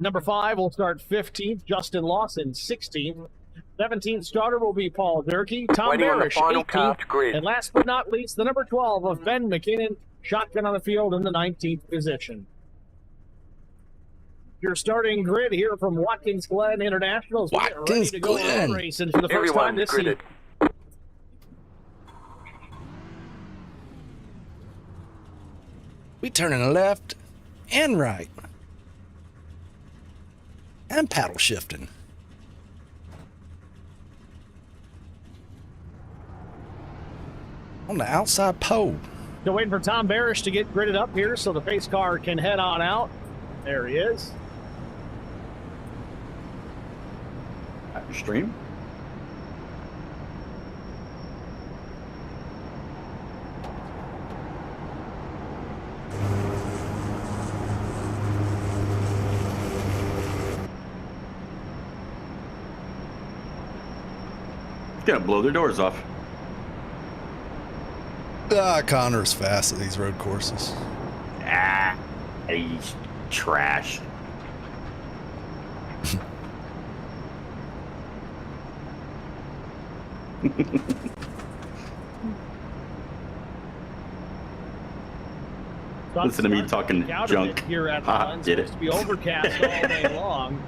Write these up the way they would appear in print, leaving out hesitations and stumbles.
Number 5 will start 15th, Justin Lawson 16th. 17th starter will be Paul Durkee, Tom Barish 18th, and last but not least, the number 12 of Ben McKinnon, shotgun on the field in the 19th position. Your starting grid here from Watkins Glen International is ready to go on racing for the first time this season. We turning left and right. And paddle shifting. On the outside pole. Still waiting for Tom Barish to get gridded up here so the pace car can head on out. There he is. At your stream. Gonna blow their doors off. Connor's fast at these road courses. Ah, he's trash. Listen to me talking junk. Here at the did it. It's supposed to be overcast all day long.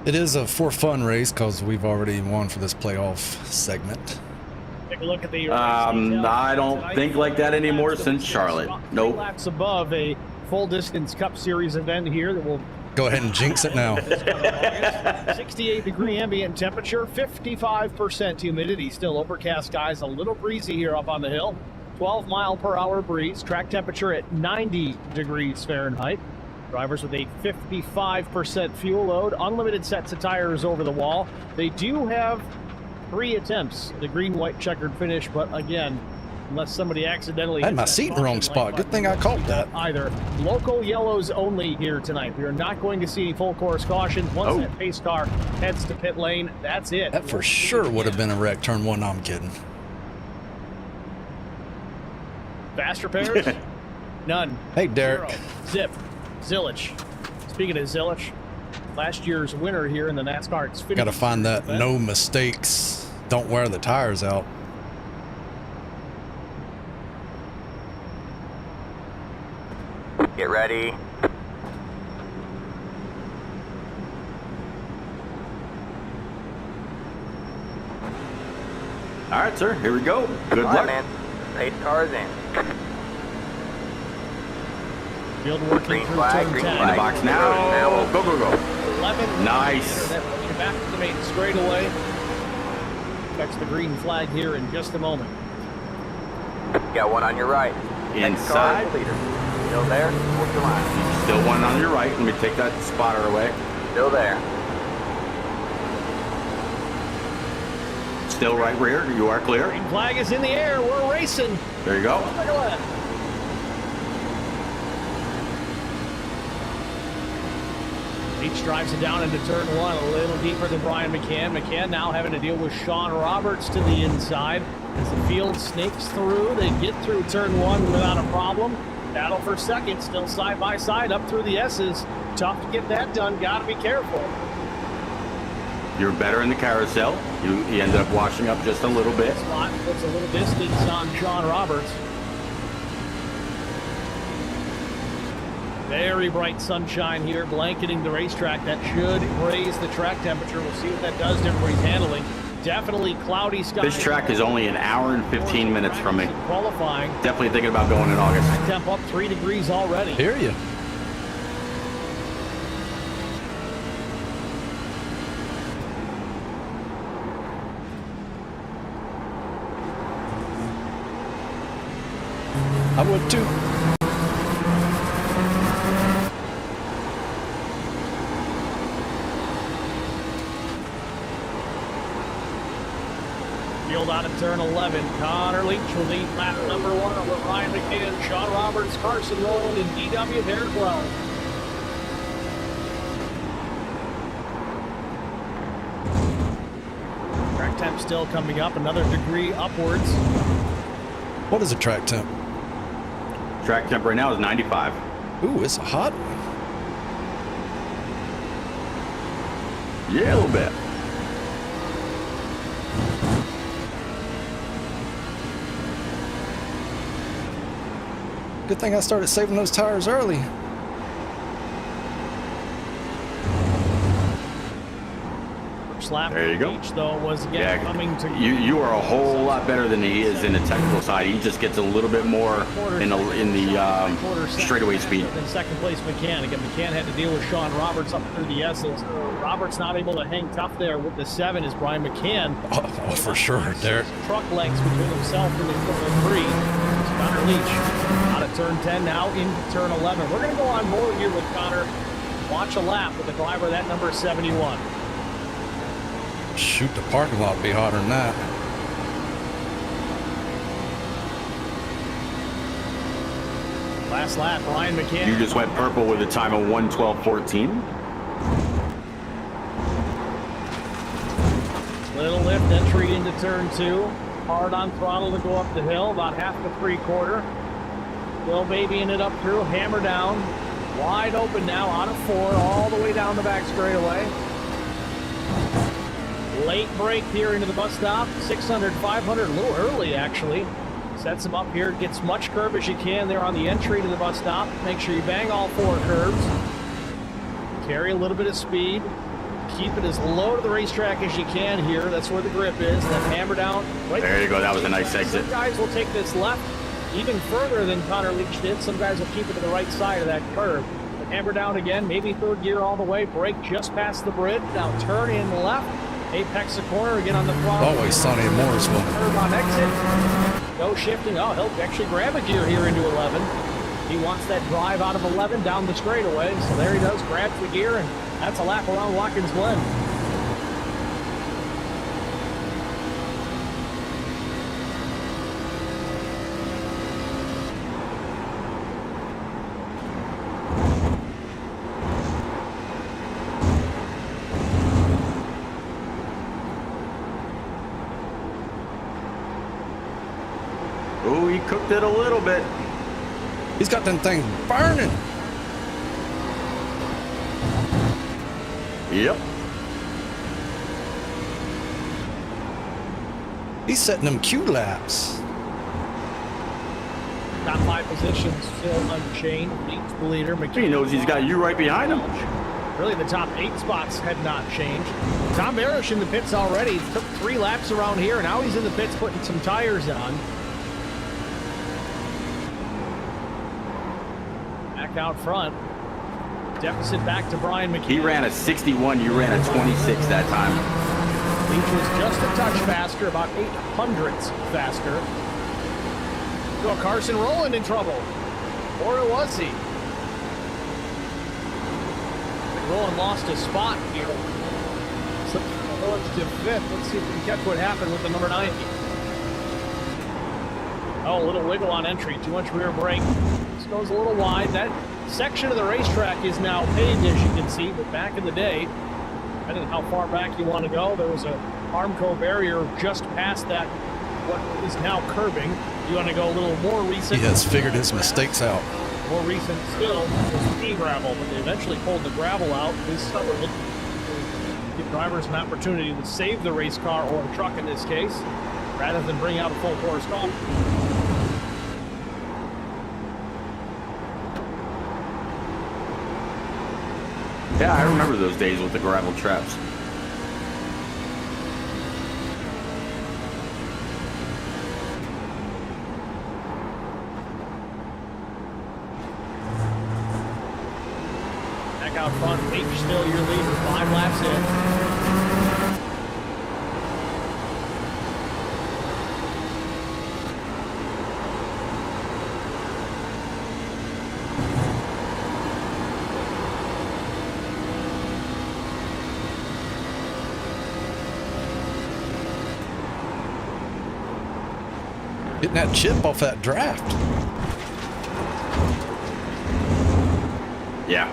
It is a for fun race because we've already won for this playoff segment. Take a look at the I don't think like that anymore since Charlotte. Nope. Laps above a full distance Cup Series event here that will go ahead and jinx it now. 68-degree ambient temperature, 55% humidity, still overcast skies, a little breezy here up on the hill. 12-mile-per-hour breeze, track temperature at 90 degrees Fahrenheit. Drivers with a 55% fuel load, unlimited sets of tires over the wall. They do have 3 attempts at a green-white checkered finish, but again, unless somebody accidentally I had my seat in the wrong spot. Good thing I called that. Either local yellows only here tonight. We are not going to see any full course cautions. Once that pace car heads to pit lane, that's it. That for sure would have been a wreck. Turn 1, no, I'm kidding. Fast repairs? None. Hey, Derek. 0. Zip. Zillich. Speaking of Zillich, last year's winner here in the NASCAR Xfinity. Got to find that no mistakes, don't wear the tires out. Get ready. All right, sir. Here we go. Good luck, man. Pace cars in. Field working Green through flag, turn green 10. in the flag. box now. Go, go, go. 11. Nice. Back to the main straightaway. Catch the green flag here in just a moment. Got one on your right. Inside. Leader. Still there. Hold your line. Still one on your right. Let me take that spotter away. Still there. Still right rear. You are clear. Green flag is in the air. We're racing. There you go. Look at that. Leach drives it down into turn 1 a little deeper than Brian McCann. McCann now having to deal with Sean Roberts to the inside. As the field snakes through, they get through turn 1 without a problem. Battle for second, still side by side up through the S's. Tough to get that done, gotta be careful. You're better in the carousel. You ended up washing up just a little bit. Spot puts a little distance on Sean Roberts. Very bright sunshine here, blanketing the racetrack. That should raise the track temperature. We'll see what that does to everybody's handling. Definitely cloudy skies. This track is only an hour and 15 minutes from me. Qualifying. Definitely thinking about going in August. Temp up 3 degrees already. Hear you. I would too. Field out of turn 11. Connor Leach will lead lap number 1 over Ryan McCann, Sean Roberts, Carson Rowland, and DW Derek Wells. Track temp still coming up, another degree upwards. What is a track temp? Track temp right now is 95. Ooh, it's a hot one. Yeah, a little bit. Good thing I started saving those tires early. Lap There you go. each, though, was again coming to you are a whole lot better than he is in the technical side. He just gets a little bit more in the straightaway speed. Then second place McCann. Again, McCann had to deal with Sean Roberts up through the S's. Roberts not able to hang tough there with the 7 is Brian McCann. Oh, for sure. There. Truck legs between himself and the turn 3. It's Connor Leach out of turn 10 now into turn 11. We're going to go on more here with Connor. Watch a lap with the driver that number 71. Shoot, the parking lot be hotter than that. Last lap, Ryan McCann. You just went purple with a time of 1:12.14. Little lift, entry into turn 2. Hard on throttle to go up the hill, about half to 3/4. Still babying it up through, hammer down. Wide open now, out of 4, all the way down the back straightaway. Late break here into the bus stop, 600, 500, a little early actually. Sets him up here, gets much curve as you can there on the entry to the bus stop. Make sure you bang all 4 curves. Carry a little bit of speed. Keep it as low to the racetrack as you can here. That's where the grip is. Then hammer down. Right there you go. That was a nice exit. Some guys will take this left even further than Connor Leach did. Some guys will keep it to the right side of that curve. But hammer down again, maybe 3rd gear all the way. Brake just past the bridge. Now turn in left. Apex the corner, again on the throttle. Always sunny in Mooresville. Curve on exit. No shifting. Oh, he'll actually grab a gear here into 11. He wants that drive out of 11 down the straightaway. So there he does, grabs the gear, and that's a lap around Watkins Glen. Oh, he cooked it a little bit. He's got them things burning. Yep. He's setting them Q laps. Top 5 positions still unchanged. Leads the leader. He knows he's got you right behind him. Really, the top 8 spots had not changed. Tom Barish in the pits already. Took 3 laps around here. Now he's in the pits putting some tires on. Back out front. Deficit back to Brian McCann. He ran a 61. You ran a 26 that time. Leach was just a touch faster, about 800ths faster. So Carson Rowland in trouble. Or was he? Rowland lost his spot here. So Rowland's to 5th. Let's see if we can catch what happened with the number 90. Oh, a little wiggle on entry. Too much rear brake. This goes a little wide. That section of the racetrack is now paved, as you can see, but back in the day, depending on how far back you want to go, there was a Armco barrier just past that, what is now curbing. You want to go a little more recent. He has figured his mistakes out. More recent still was pea gravel, but they eventually pulled the gravel out this summer to give drivers an opportunity to save the race car or a truck in this case, rather than bring out a full course car. Yeah, I remember those days with the gravel traps. Back out front, Leach still your leader, 5 laps in. Getting that chip off that draft. Yeah.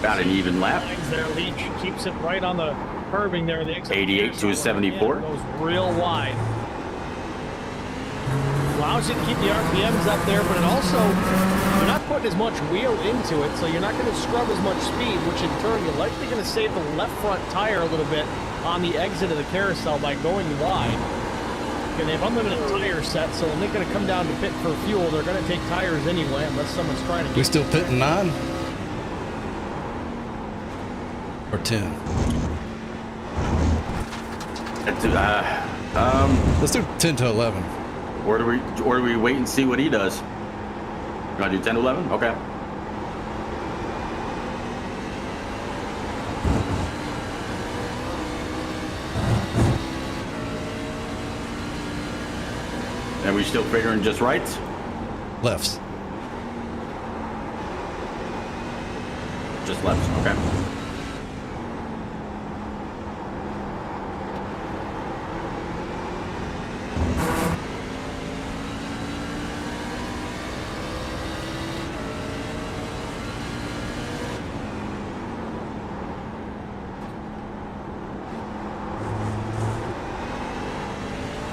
About an even lap. Lines there. Leach keeps it right on the curving there. The 88 to a 74. Goes real wide. Allows you to keep the RPMs up there, but it also, you're not putting as much wheel into it, so you're not going to scrub as much speed, which in turn you're likely going to save the left front tire a little bit on the exit of the carousel by going wide. And they have unlimited tire set, so when they're going to come down to pit for fuel, they're going to take tires anyway, unless someone's trying to get... We still pitting 9? Or 10? Let's do 10 to 11. Or do we wait and see what he does? You want to do 10 to 11? Okay. And we still figuring just rights? Lefts. Just lefts, okay.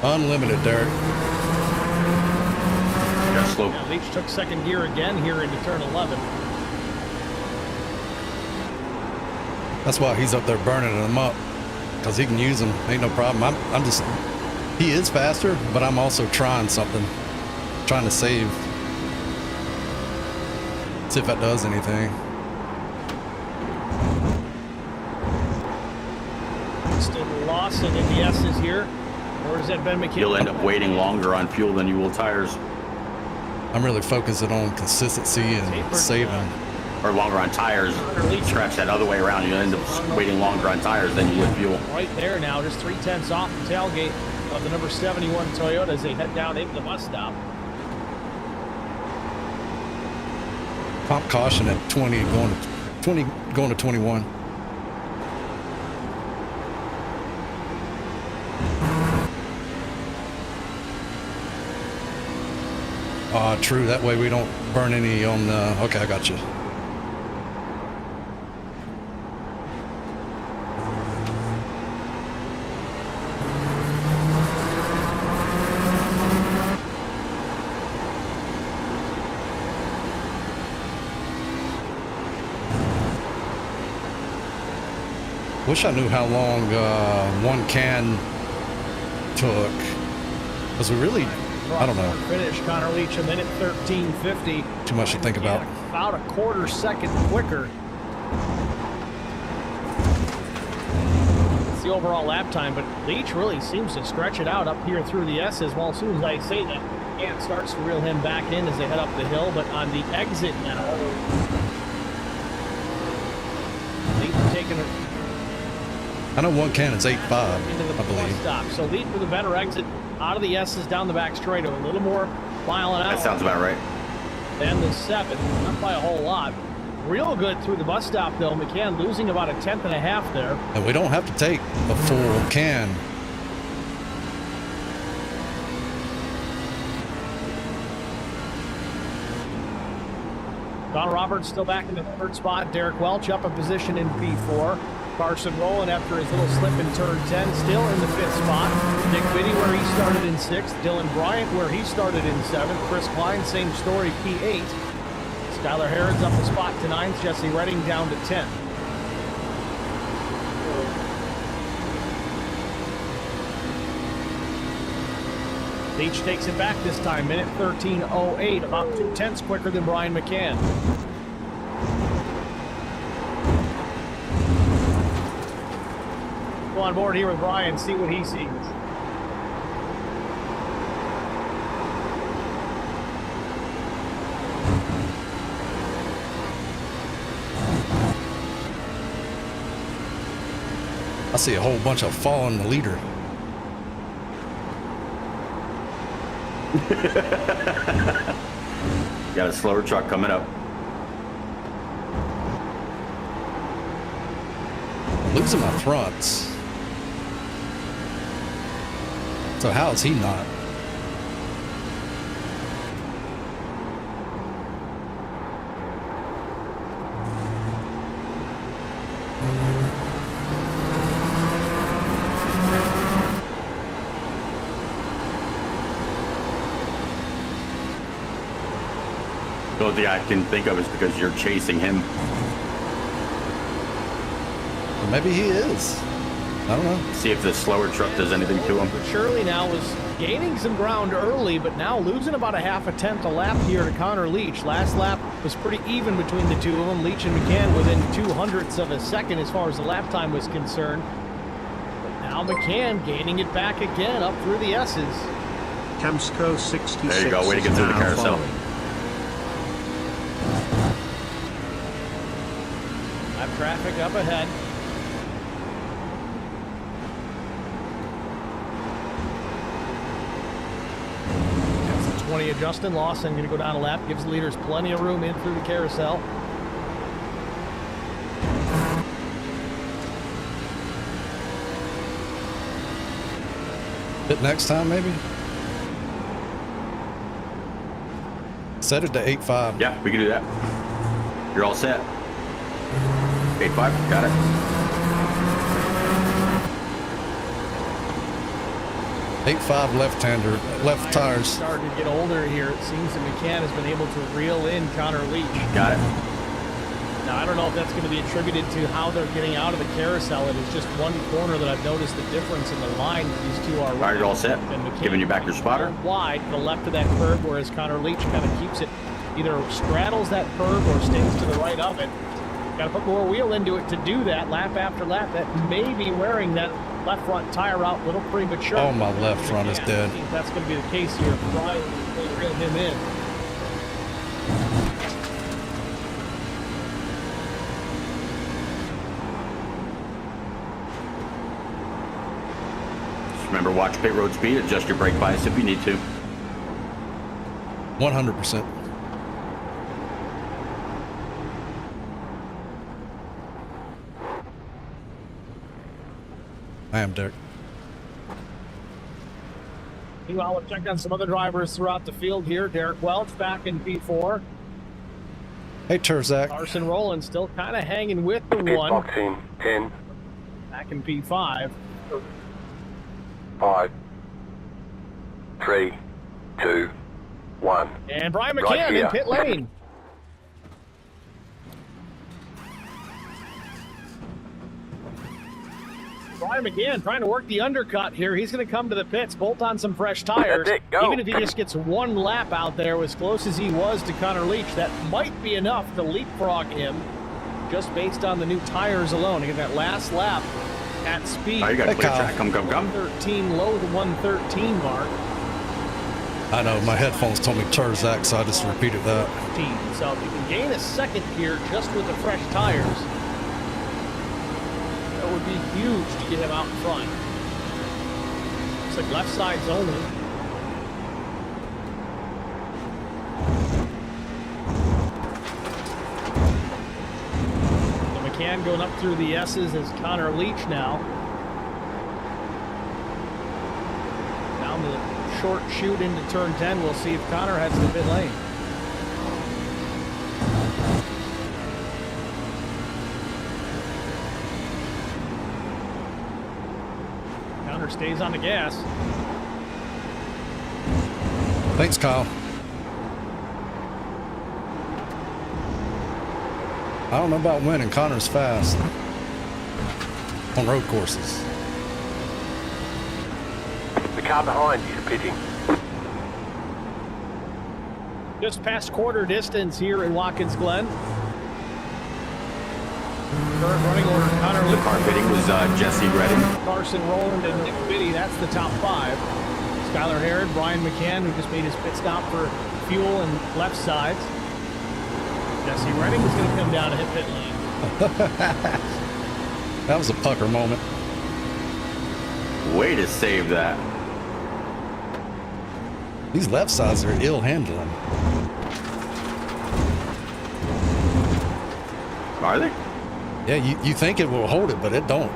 Unlimited, Derek. Yeah, slow. Yeah, Leach took second gear again here into turn 11. That's why he's up there burning them up, because he can use them. Ain't no problem. I'm just, he is faster, but I'm also trying something, trying to save. See if that does anything. Still Lawson in the S's here. Or is that Ben McKinney? You'll end up waiting longer on fuel than you will tires. I'm really focusing on consistency and saving. Or longer on tires. Scratch that other way around. You end up waiting longer on tires than you would fuel. Right there now, just 3/10 off the tailgate of the number 71 Toyota as they head down into the bus stop. Pump caution at 20 going to 21. True. That way we don't burn any on the... Okay, I got you. Wish I knew how long one can took. Because we really... I don't know. Finish Connor Leach a minute 13:50. Too much to think about. About a quarter second quicker. It's the overall lap time, but Leach really seems to stretch it out up here through the S's. Well, as soon as I say that, Ant starts to reel him back in as they head up the hill, but on the exit now, Leach taking it. I know one can is 8.5, I believe. Stop. So Leach with a better exit out of the S's down the back straight, a little more mile an hour. That sounds about right. And the 7, not by a whole lot. Real good through the bus stop though. McCann losing about a 10th and a half there. And we don't have to take a full can. Don Roberts still back in the third spot. Derek Welch up a position in P4. Carson Rowland after his little slip in turn 10, still in the 5th spot. Nick Biddy where he started in 6th. Dylan Bryant where he started in 7th. Chris Klein, same story, P8. Skylar Harrod's up a spot to 9th. Jesse Redding down to 10th. Leach takes it back this time, minute 13:08, about 2/10 quicker than Brian McCann. Go on board here with Brian, see what he sees. I see a whole bunch of falling leader. Got a slower truck coming up. Losing my fronts. So how is he not? The only thing I can think of is because you're chasing him. Or maybe he is. I don't know. See if the slower truck does anything to him. But Shirley now was gaining some ground early, but now losing about a half a tenth a lap here to Connor Leach. Last lap was pretty even between the two of them. Leach and McCann within 200ths of a second as far as the lap time was concerned. But now McCann gaining it back again up through the S's. Camsco 66. There you go. Way to get through the carousel. Lap traffic up ahead. That's the 20 of Justin Lawson. Going to go down a lap. Gives leaders plenty of room in through the carousel. Bit next time, maybe? Set it to 8.5. Yeah, we can do that. You're all set. 8.5, got it. 8.5 left-hander, left tires. Starting to get older here. It seems that McCann has been able to reel in Connor Leach. Got it. Now, I don't know if that's going to be attributed to how they're getting out of the carousel. It is just one corner that I've noticed the difference in the line that these two are All right, you're all set. And McCann Giving you back your spotter. wide to the left of that curve, whereas Connor Leach kind of keeps it, either straddles that curve or stays to the right of it. Got to put more wheel into it to do that lap after lap. That may be wearing that left front tire out a little premature. Oh, my left front is dead. I think that's going to be the case here. Brian will reel him in. Just remember, watch pit road speed. Adjust your brake bias if you need to. 100%. I am Derek. Meanwhile, we'll check on some other drivers throughout the field here. Derek Welch back in P4. Hey, Terzak. Carson Rowland still kind of hanging with the one. Box in 10, Back in P5. 5, 3, 2, 1. And Brian Right McCann in here. pit lane. Brian McCann trying to work the undercut here. He's going to come to the pits, bolt on some fresh tires. That's it, go. Even if he just gets one lap out there, as close as he was to Connor Leach, that might be enough to leapfrog him just based on the new tires alone. Again, that last lap at speed. Oh, you got a Hey, clear Kyle. track. Come. 113, low to 113 mark. I know, my headphones told me Terzak, so I just repeated that. So if you can gain a second here just with the fresh tires, that would be huge to get him out in front. Looks like left side's only. So McCann going up through the S's as Connor Leach now. Down the short chute into turn 10. We'll see if Connor heads to pit lane. Connor stays on the gas. Thanks, Kyle. I don't know about winning. Connor's fast on road courses. The car behind you is pitting. Just past quarter distance here in Watkins Glen. Current running order, Connor The Leach, car pitting was Jesse Redding. Carson Rowland, and Nick Biddy. That's the top five. Skylar Herod, Brian McCann, who just made his pit stop for fuel and left sides. Jesse Redding is going to come down to hit pit lane. That was a pucker moment. Way to save that. These left sides are ill handling. Are they? Yeah, you think it will hold it, but it don't.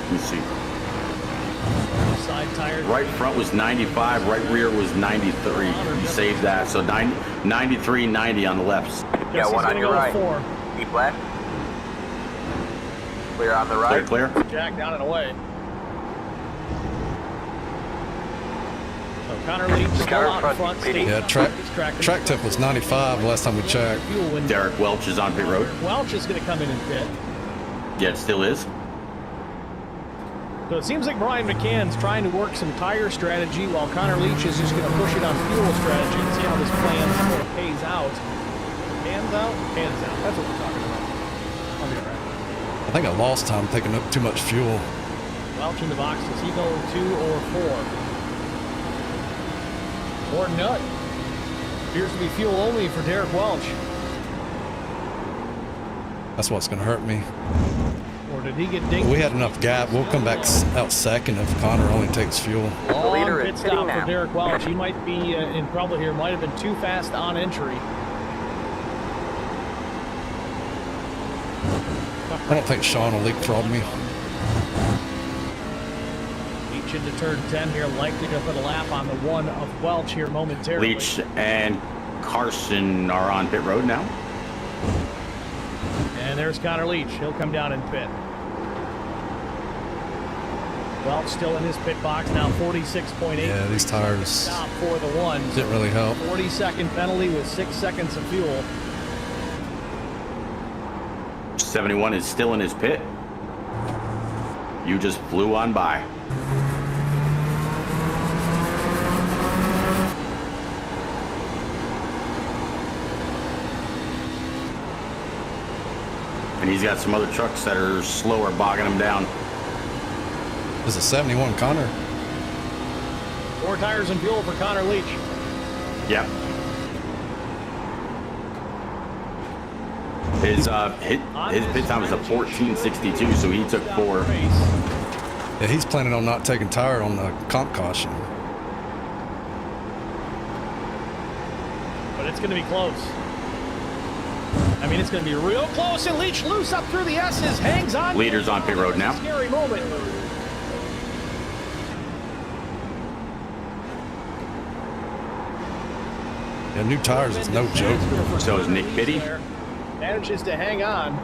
Let me see. Side tire. Right front was 95, right rear was 93. You saved that. So 93, 90 on the lefts. Got Jesse's one on gonna your go right. 4. Keep left. Clear on the Clear, right. clear. Jack down and away. Connor Leach still car in out in front front. is pitting. Yeah, track temp was 95 last time we checked. Fuel when Derek Welch is on pit road. Welch is going to come in and pit. Yeah, it still is. So it seems like Brian McCann's trying to work some tire strategy while Connor Leach is just going to push it on fuel strategy and see how this plan sort of pays out. Pans out? Pans out. That's what we're talking about. I'll be all right. I think I lost time taking up too much fuel. Welch in the box. Does he go 2 or 4? Or none. Appears to be fuel only for Derek Welch. That's what's going to hurt me. Or did he get dinged? We had enough gap. We'll come back out second if Connor only takes fuel. Long leader pit is stop pitting for now. Derek Welch. He might be in trouble here. Might have been too fast on entry. I don't think Sean will leapfrog me. Leach into turn 10 here, likely to put a lap on the one of Welch here momentarily. Leach and Carson are on pit road now. And there's Connor Leach. He'll come down and pit. Welch still in his pit box now, 46.8. Yeah, these tires Stop for the ones. didn't really help. 40-second penalty with 6 seconds of fuel. 71 is still in his pit. You just flew on by. And he's got some other trucks that are slower, bogging him down. This is 71 Connor. 4 tires and fuel for Connor Leach. Yep. His pit time was a 14.62, so he took 4. Yeah, he's planning on not taking tire on the comp caution. But it's going to be close. I mean, it's going to be real close, and Leach loose up through the S's, hangs on. Leader's on pit road now. Scary moment. Yeah, new tires is no joke. So is Nick Biddy. Manages to hang on.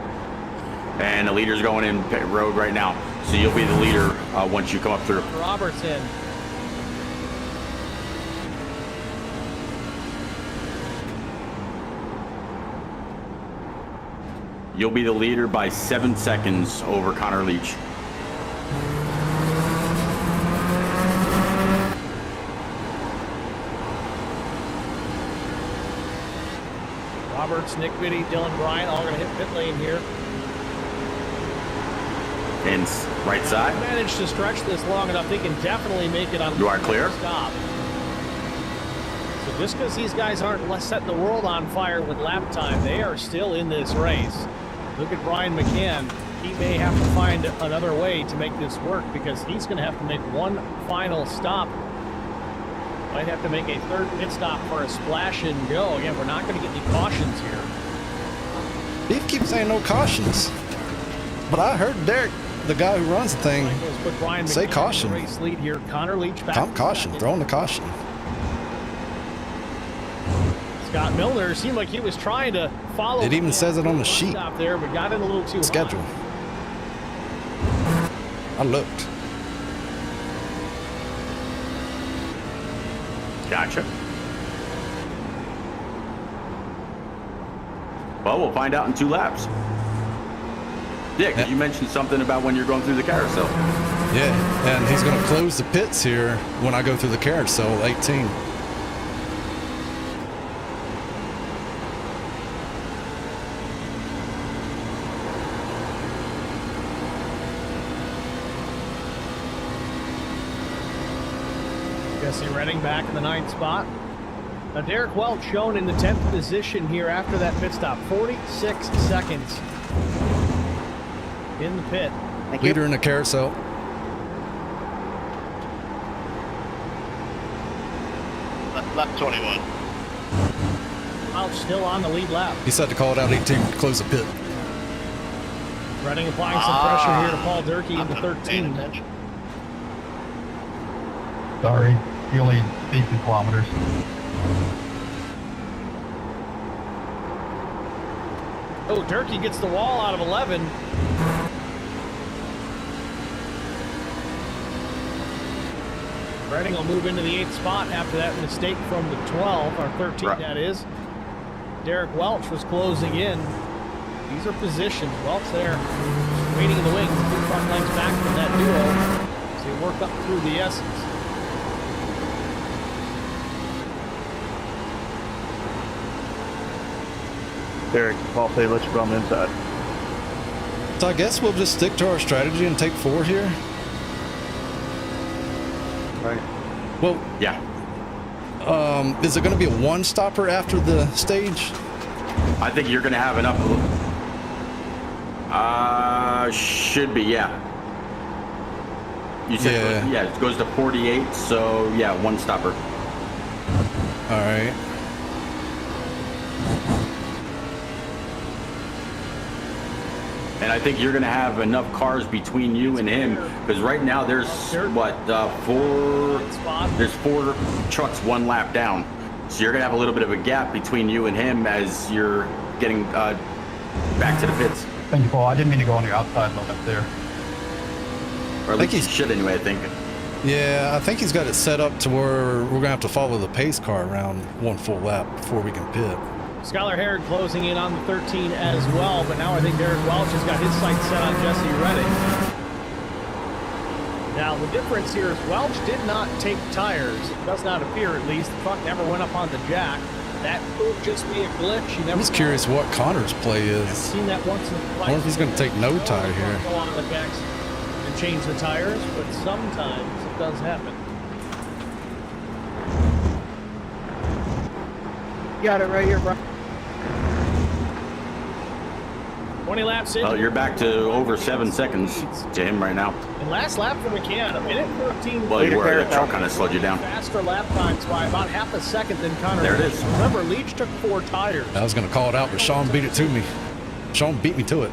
And the leader's going in pit road right now. So you'll be the leader once you come up through. Robertson. You'll be the leader by 7 seconds over Connor Leach. Roberts, Nick Biddy, Dylan Bryant, all going to hit pit lane here. And right side. Managed to stretch this long enough, they can definitely make it on You are clear. stop. So just because these guys aren't setting the world on fire with lap time, they are still in this race. Look at Brian McCann. He may have to find another way to make this work because he's going to have to make one final stop. Might have to make a third pit stop for a splash and go. Again, we're not going to get any cautions here. He keeps saying no cautions. But I heard Derek, the guy who runs the thing, Michaels put Brian say McCann caution. in the race lead here. Connor Leach back. Comp caution, throwing the caution. Scott Milner seemed like he was trying to follow. It even says it on the sheet. Stop there, but got in a little too Schedule. high. I looked. Gotcha. Well, we'll find out in 2 laps. Dick, Yeah. you mentioned something about when you're going through the carousel. Yeah, and he's going to close the pits here when I go through the carousel, 18. Jesse Redding back in the 9th spot. Now Derek Welch shown in the 10th position here after that pit stop. 46 seconds in the pit. Leader in the carousel. Lap 21. Welch still on the lead lap. He said to call it out 18 to close the pit. Redding applying some pressure here to Paul Durkee into I'm not paying 13. attention. Sorry, he only 18 kilometers. Oh, Durkee gets the wall out of 11. Redding will move into the 8th spot after that mistake from the 12, or 13 Right. that is. Derek Welch was closing in. These are positions. Welch there, waiting in the wings, 2 front lengths back from that duo. So you work up through the S's. Derek, Paul say let you run the inside. So I guess we'll just stick to our strategy and take 4 here. Right. Well, Yeah. is it going to be a 1-stopper after the stage? I think you're going to have enough. Should be, yeah. You said, yeah, it goes to 48, so yeah, 1-stopper. All right. And I think you're going to have enough cars between you and him, because right now there's what, 4? There's 4 trucks 1 lap down, so you're going to have a little bit of a gap between you and him as you're getting back to the pits. Thank you, Paul. I didn't mean to go on the outside limit there. Or at least you should anyway, I think. Yeah, I think he's got it set up to where we're going to have to follow the pace car around 1 full lap before we can pit. Skylar Herod closing in on the 13 as well, but now I think Derek Welch has got his sights set on Jesse Redding. Now the difference here is Welch did not take tires. It does not appear, at least. The truck never went up on the jack. That could just be a glitch. I'm just curious what Connor's play I've is. seen that once or I twice. wonder if he's going to take no tire here. Go on the jacks and change the tires, but sometimes it does happen. Got it right here, bro. 20 laps in. Well, you're back to over 7 seconds to him right now. And last lap for McCann, 1:13. Well, you were. The truck kind of slowed you down. Faster lap times by about half a second than Connor. There it is. Remember, Leach took 4 tires. I was going to call it out, but Sean beat it to me. Sean beat me to it.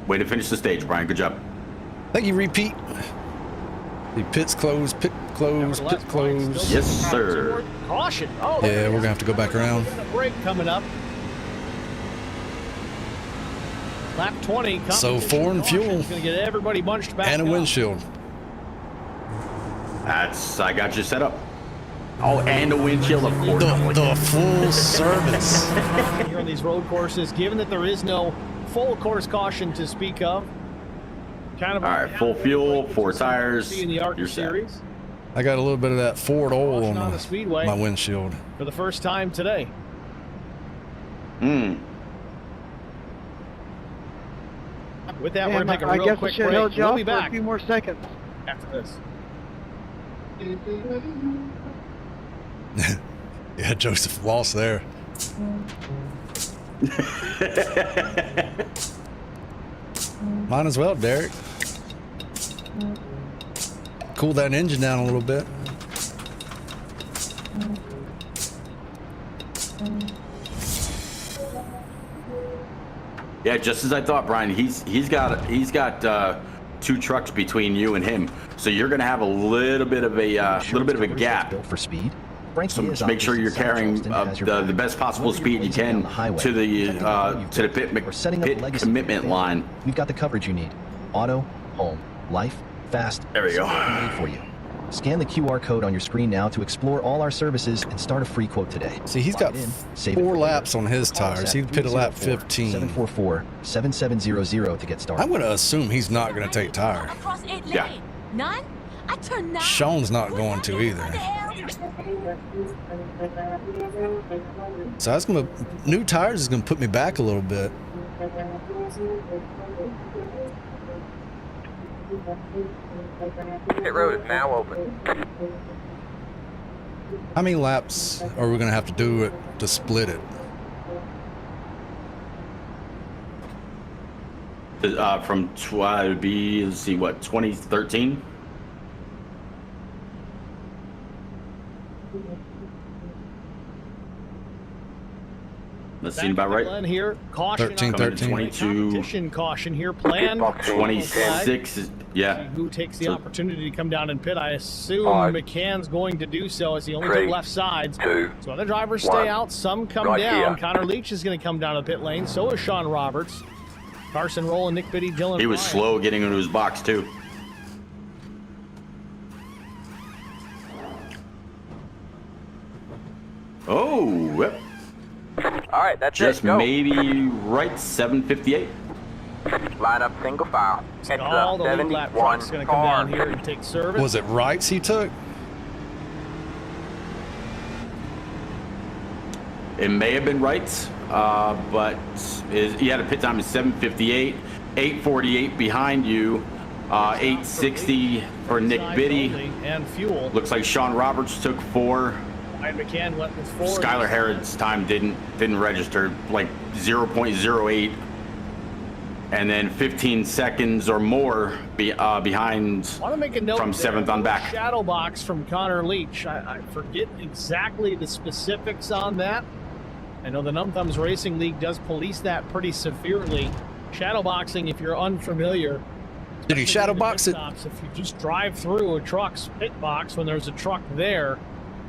Way to finish the stage, Brian. Good job. Thank you, repeat. The pit's closed, pit closed, pit closed. Yes, sir. Caution. Oh, Yeah, we're going to have to go back around. A break coming up. Lap 20. So 4 and fuel. Going to get everybody bunched back And a up. windshield. I got you set up. Oh, and a windshield, of course. The full service. Here on these road courses, given that there is no full course caution to speak of. Kind of All right, full fuel, 4 tires. in the ARC You're set. series I got a little bit of that Ford oil on the speedway my windshield. for the first time today. With that, we're going to take a I real guess I quick should break. hold you We'll off be for a back few more seconds. after this. Yeah, Joseph lost there. Might as well, Derek. Cool that engine down a little bit. Yeah, just as I thought, Brian. He's got 2 trucks between you and him, so you're going to have a little bit of a gap. Built for speed. So just make sure you're carrying the best possible speed you can to the pit commitment line. We've got the coverage you need. Auto, home, life, fast. There we go. Made for you. Scan the QR code on your screen now to explore all our services and start a free quote today. See, he's got 4 laps on his tires. He'd pit a lap 15. 744-7700 to get started. I'm going to assume he's not going to take tire. Yeah. None? I turned 9. Sean's not going to either. So that's going to, new tires is going to put me back a little bit. Pit road is now open. How many laps are we going to have to do it to split it? From it'd be, let's see, what, 2013? That seemed about right. Glen here. Caution 13, on 13. 22. competition caution here. Planned. 26 is, yeah. Who takes the So- opportunity to come down and pit? I assume 5, McCann's going to do so as he only 3, took left sides. 2, So other drivers 1. stay out. Some come Right down. here. Connor Leach is going to come down to the pit lane. So is Sean Roberts. Carson Rowland, Nick Biddy, Dylan He was Bryant. slow getting into his box, too. Oh, yep. All right, that's Just it. Go. maybe right 758. Line up single file. Head to All the the lead lap 71 truck's going to come car. down here and take service. Was it rights he took? It may have been right, but he had a pit time of 7:58, 8:48 behind you, 8:60 for Nick Side Biddy. only and fuel. Looks like Sean Roberts took 4. Ryan McCann went with 4. Skylar Harrod's time didn't register, like 0.08, and then 15 seconds or more behind I want to make a note from there. 7th on back. Shadow box from Connor Leach. I forget exactly the specifics on that. I know the Numb Thumbs Racing League does police that pretty severely. Shadow boxing, if you're unfamiliar. Did he shadow box it? Stops, if you just drive through a truck's pit box when there's a truck there,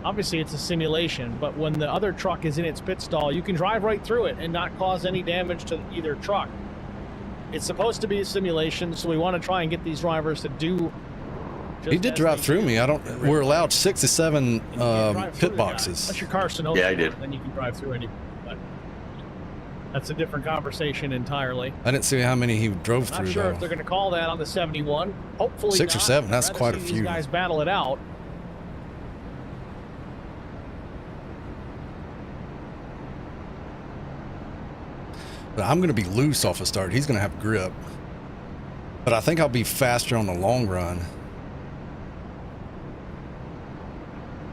obviously it's a simulation, but when the other truck is in its pit stall, you can drive right through it and not cause any damage to either truck. It's supposed to be a simulation, so we want to try and get these drivers to do. He did drive through me. We're allowed 6 to 7 pit boxes. Unless your car's Sonoma, Yeah, I did. then you can drive through any. But that's a different conversation entirely. I didn't see how many he drove Not through sure though. if they're going to call that on the 71. Hopefully 6 or not. 7, that's Rather quite a see few. These guys battle it out. But I'm going to be loose off a start. He's going to have grip. But I think I'll be faster on the long run.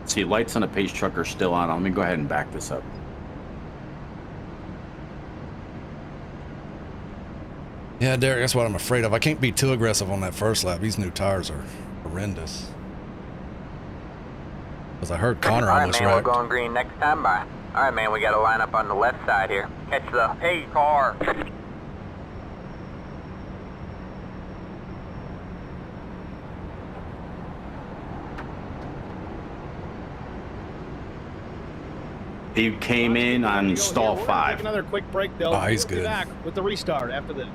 See, lights on a pace truck are still on. Let me go ahead and back this up. Yeah, Derek, that's what I'm afraid of. I can't be too aggressive on that first lap. These new tires are horrendous. Because I heard Connor All right, almost man, we're wrecked. going green next time by. All right, man, we got to line up on the left side here. Catch the hey car. He came in on stall We're gonna 5. take another quick break though. Oh, he's We'll be good. back with the restart after this.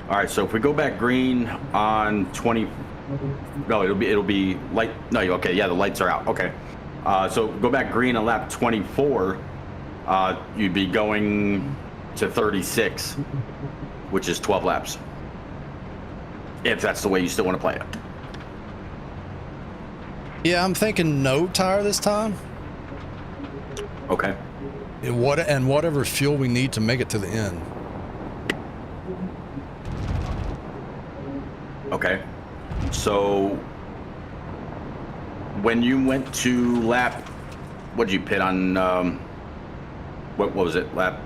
All right, so if we go back green on 20, no, it'll be light. No, okay, yeah, the lights are out. Okay, so go back green on lap 24. You'd be going to 36, which is 12 laps. If that's the way you still want to play it. Yeah, I'm thinking no tire this time. Okay. And whatever fuel we need to make it to the end. Okay. So when you went to lap, what did you pit on? What was it? Lap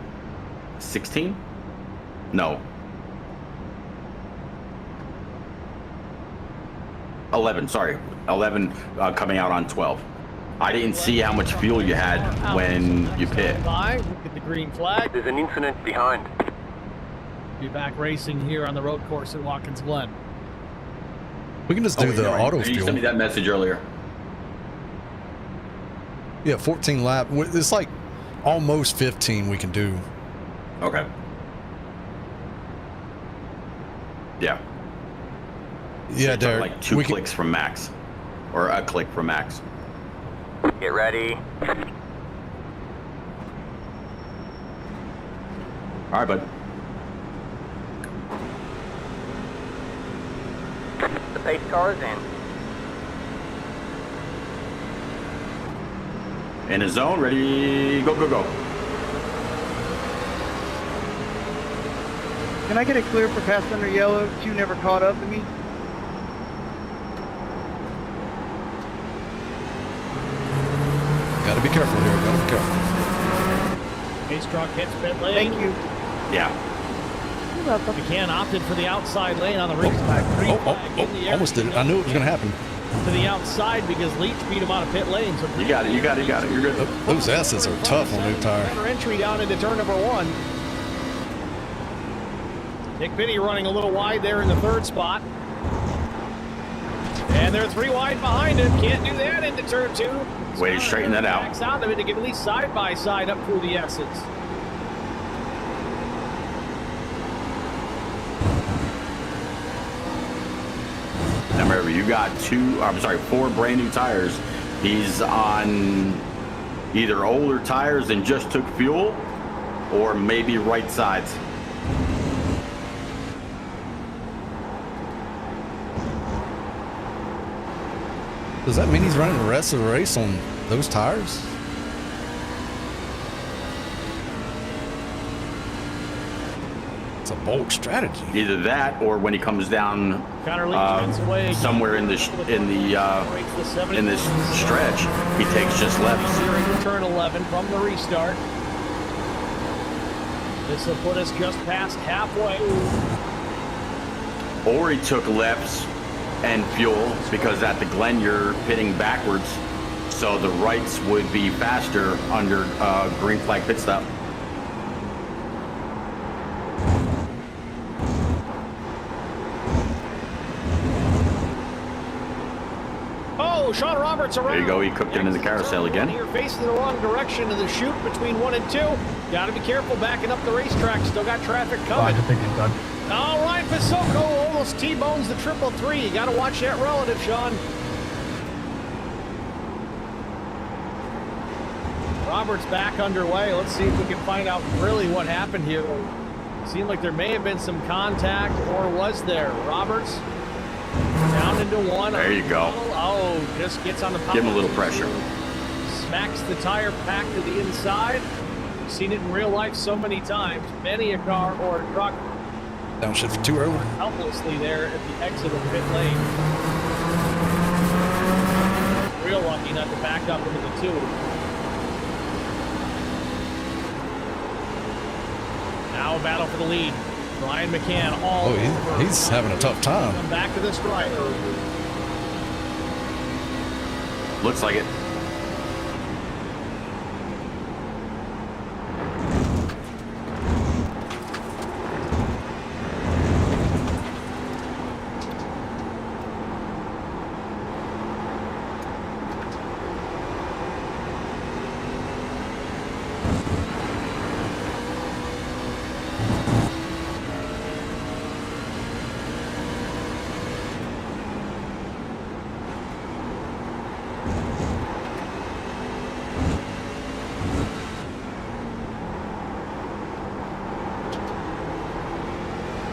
16? No. 11. Sorry, 11 coming out on 12. I didn't see how much fuel you had when you pit. By, look at the green flag. There's an incident behind. Be back racing here on the road course at Watkins Glen. We can just do the auto You fuel. sent me that message earlier. Yeah, 14 lap. It's like almost 15 we can do. Okay. Yeah. Yeah, Derek. Like 2 clicks from max, or a click from max. Get ready. All right, bud. The pace car is in. In his zone, ready, go, go, go. Can I get a clear for pass under yellow? You never caught up to me. be careful here. Gotta be careful. Pace truck hits pit lane. Thank you. Yeah. You're welcome. McCann opted for the outside lane on the racetrack. Almost did it. I knew it was going to happen. To the outside because Leach beat him out of pit lane. So You got it. You're good. Those S's are tough on new tire. Better entry down into turn number 1. Nick Biddy running a little wide there in the 3rd spot. And they're 3 wide behind him. Can't do that into turn 2. Way to straighten that out. Backs out of it to get at least side by side up through the S's. Now remember, you got 4 brand new tires. He's on either older tires and just took fuel, or maybe right sides. Does that mean he's running the rest of the race on those tires? It's a bold strategy. Either that, or when he comes down somewhere in this stretch, he takes just lefts. Into turn 11 from the restart. This will put us just past halfway. Or he took lefts and fuel, because at the Glen you're pitting backwards, so the rights would be faster under green flag pit stop. Oh, Sean Roberts around. There you go, he cooked it in the carousel again. You're facing the wrong direction in the chute between 1 and 2. Got to be careful backing up the racetrack. Still got traffic coming. I think he's done. All right, Pasoko almost T-bones the 333. You got to watch that relative, Sean. Roberts back underway. Let's see if we can find out really what happened here. Seemed like there may have been some contact, or was there? Roberts down into 1. There you go. Oh, just gets on the power. Give him a little pressure. Smacks the tire pack to the inside. We've seen it in real life so many times. Many a car or a truck Downshift too early. helplessly there at the exit of pit lane. Real lucky not to back up into the 2. Now a battle for the lead. Ryan McCann all over. He's having a tough time. Come back to this driver. Looks like it.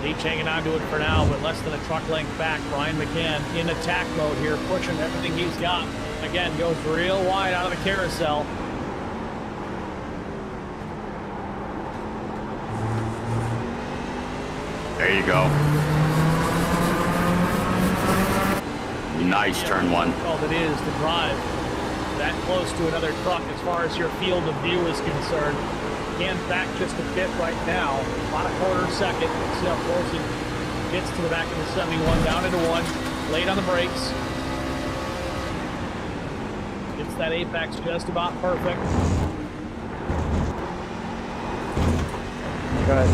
Leach hanging on to it for now, but less than a truck length back. Ryan McCann in attack mode here, pushing everything he's got. Again, goes real wide out of the carousel. There you go. Nice turn 1. All it is to drive that close to another truck as far as your field of view is concerned. Can back just a bit right now. About a quarter second. See how close he gets to the back of the 71. Down into 1. Late on the brakes. Gets that apex just about perfect. Go ahead.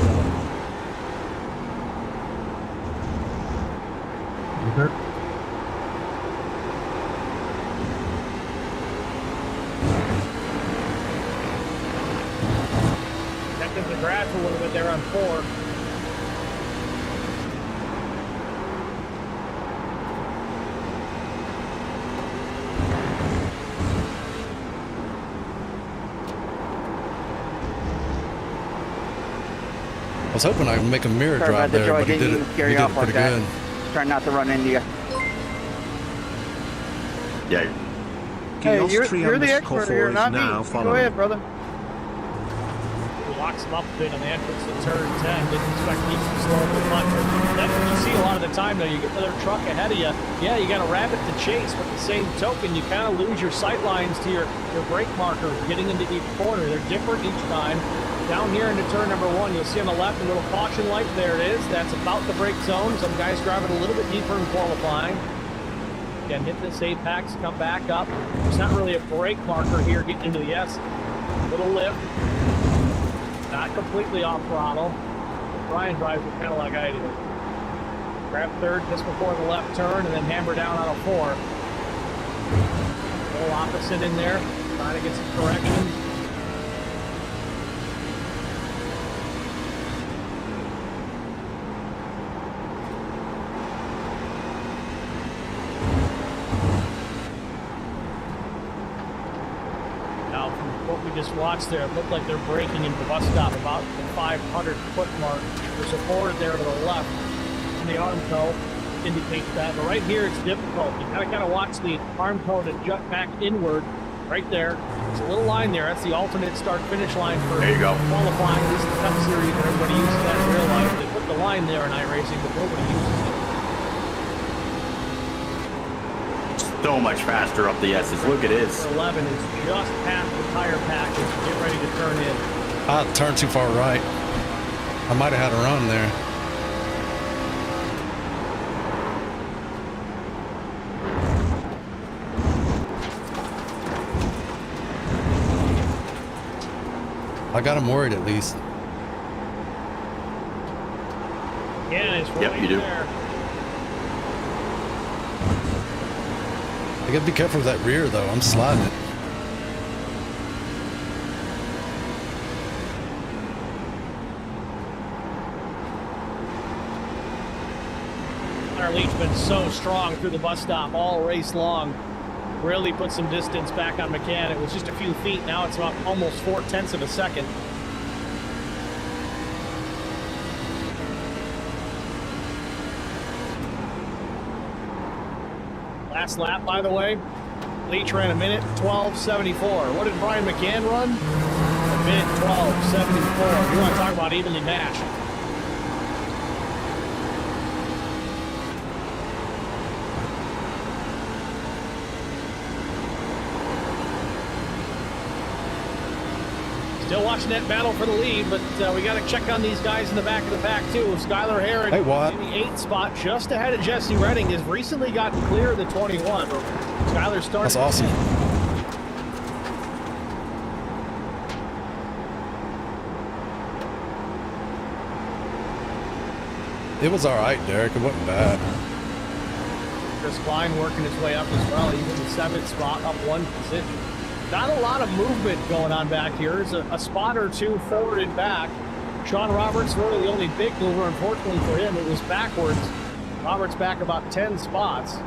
Kept in the grass a little bit there on 4. I was hoping I could make a mirror Sorry drive about there, that, but he Joey. did Didn't it, scare he you did off it like pretty that. good. Just trying not to run into you. Yeah. Hey, Kios you're 3 the underscore expert 4 here, is not me. now Go following. ahead, brother. locks him up a bit on the entrance to turn 10. Didn't expect to keep him slow but much. That's what you see a lot of the time, though. You get another truck ahead of you. Yeah, you got a rabbit to chase, but the same token, you kind of lose your sight lines to your brake marker getting into each corner. They're different each time. Down here into turn number 1, you'll see on the left a little caution light. There it is. That's about the brake zone. Some guys driving a little bit deeper in qualifying. Again, hit this apex, come back up. There's not really a brake marker here getting into the S. Little lift. Not completely off throttle. Brian drives it kind of like I do. Grab third just before the left turn and then hammer down on a 4. A little opposite in there. Trying to get some correction. Just watched there, it looked like they're braking into the bus stop about the 500-foot mark. There's a board there to the left, and the arm toe indicates that. But right here, it's difficult. You gotta kind of watch the arm toe to jut back inward. Right there, there's a little line there. That's the alternate start-finish line for there you go. qualifying. This is the Cup Series, and everybody uses that in real life. They put the line there in iRacing, but nobody uses it. So much faster up the S's. Look at this. 11 is just past the tire package. Get ready to turn in. I turned too far right. I might have had a run there. I got him worried at least. Yeah, it's right yep, you do. there. I gotta be careful with that rear though. I'm sliding it. Our lead's been so strong through the bus stop all race long. Really put some distance back on McCann. It was just a few feet. Now it's about almost 0.4 of a second. Last lap, by the way, Leach ran a minute 12:74. What did Brian McCann run? A minute 12:74. You want to talk about evenly matched. Still watching that battle for the lead, but we got to check on these guys in the back of the pack, too. Skylar Herring hey, Watt. in the 8th spot, just ahead of Jesse Redding, has recently gotten clear of the 21. Skylar started. That's awesome. It was all right, Derek. It wasn't bad. Chris Klein working his way up as well. He's in the 7th spot, up 1 position. Not a lot of movement going on back here. There's a spot or two forward and back. Sean Roberts, really the only big mover, unfortunately for him. It was backwards. Roberts back about 10 spots.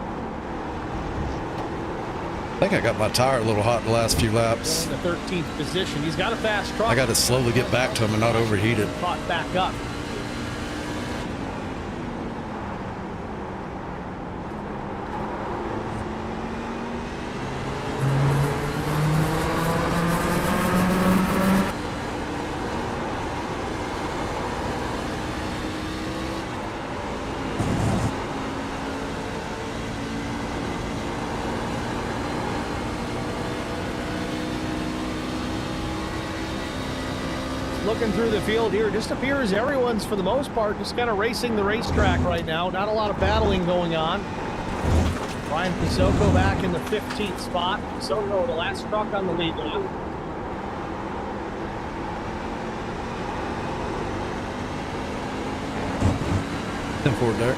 I think I got my tire a little hot the last few laps. In the 13th position. He's got a fast truck. I got to slowly get back to him and not overheat it. Caught back up. Looking through the field here, just appears everyone's, for the most part, just kind of racing the racetrack right now. Not a lot of battling going on. Ryan Pisoko back in the 15th spot. Pisoko, the last truck on the lead lap. Ten forward, Derek.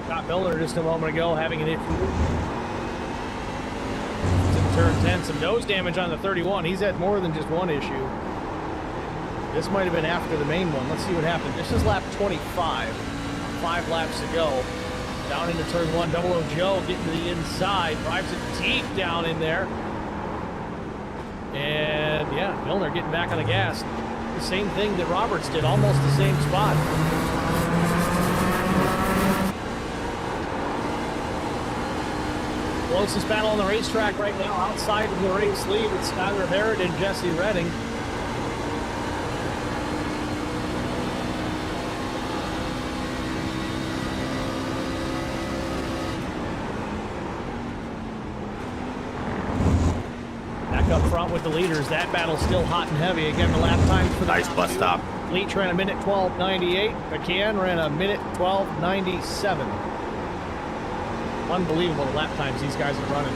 Scott Miller just a moment ago having an issue. Turn 10, some nose damage on the 31. He's had more than just one issue. This might have been after the main one. Let's see what happened. This is lap 25. 5 laps to go. Down into turn 1, Double O Joe getting to the inside. Drives it deep down in there. And yeah, Milner getting back on the gas. The same thing that Roberts did, almost the same spot. Closest battle on the racetrack right now, outside of the race lead, it's Skylar Herod and Jesse Redding. Back up front with the leaders. That battle's still hot and heavy. Again, the lap times for the Nice bus stop. Leach ran a minute 12:98. McCann ran a minute 12:97. Unbelievable lap times these guys are running.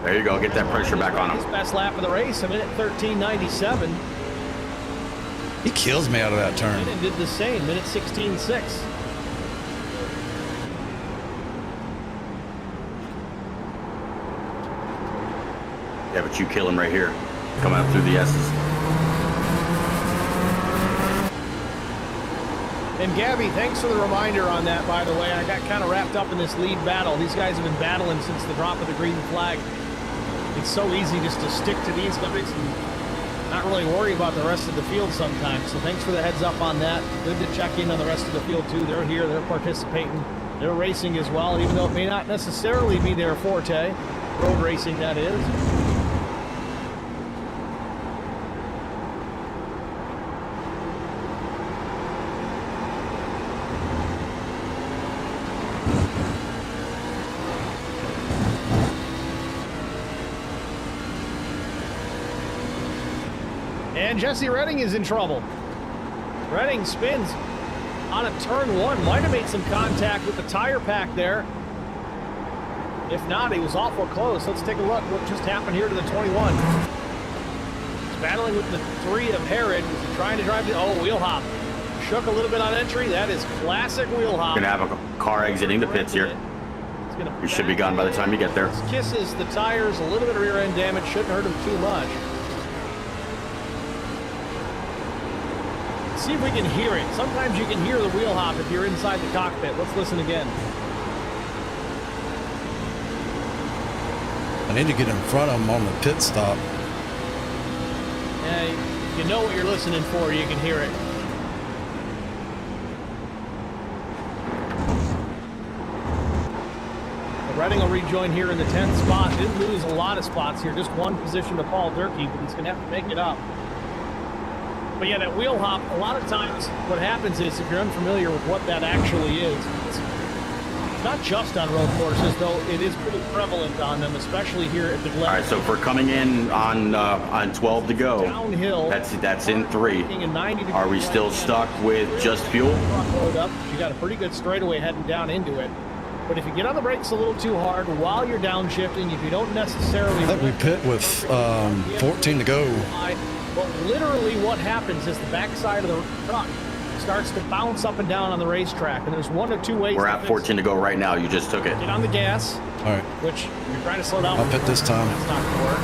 There you go. Get that pressure back on His him. best lap of the race, a minute 13:97. He kills me out of that turn. And did the same, minute 16:6. Yeah, but you kill him right here. Coming up through the S's. And Gabby, thanks for the reminder on that, by the way. I got kind of wrapped up in this lead battle. These guys have been battling since the drop of the green flag. It's so easy just to stick to these guys and not really worry about the rest of the field sometimes. So thanks for the heads up on that. Good to check in on the rest of the field too. They're here, they're participating, they're racing as well, even though it may not necessarily be their forte. Road racing, that is. And Jesse Redding is in trouble. Redding spins on a turn one. Might have made some contact with the tire pack there. If not, he was awful close. Let's take a look what just happened here to the 21. He's battling with the 3 of Herod. He's trying to drive the, wheel hop. Shook a little bit on entry. That is classic wheel hop. Gonna have a car exiting the pits here. You should be gone by the time you get there. Kisses the tires, a little bit of rear end damage. Shouldn't hurt him too much. See if we can hear it. Sometimes you can hear the wheel hop if you're inside the cockpit. Let's listen again. I need to get in front of him on the pit stop. Yeah, you know what you're listening for. You can hear it. Redding will rejoin here in the 10th spot. Didn't lose a lot of spots here. Just one position to Paul Durkee, but he's going to have to make it up. But yeah, that wheel hop, a lot of times what happens is, if you're unfamiliar with what that actually is, it's not just on road courses, though it is pretty prevalent on them, especially here at the Glen. All right, so if we're coming in on 12 to go, downhill, that's in 3. Are we still stuck with just fuel? You got a pretty good straightaway heading down into it. But if you get on the brakes a little too hard while you're downshifting, if you don't necessarily... I think we pit with 14 to go. But literally what happens is the backside of the truck starts to bounce up and down on the racetrack, and there's one or two ways. We're at 14 to go right now. You just took it. Get on the gas. All right. Which you're trying to slow down. I'll pit this time. That's not going to work.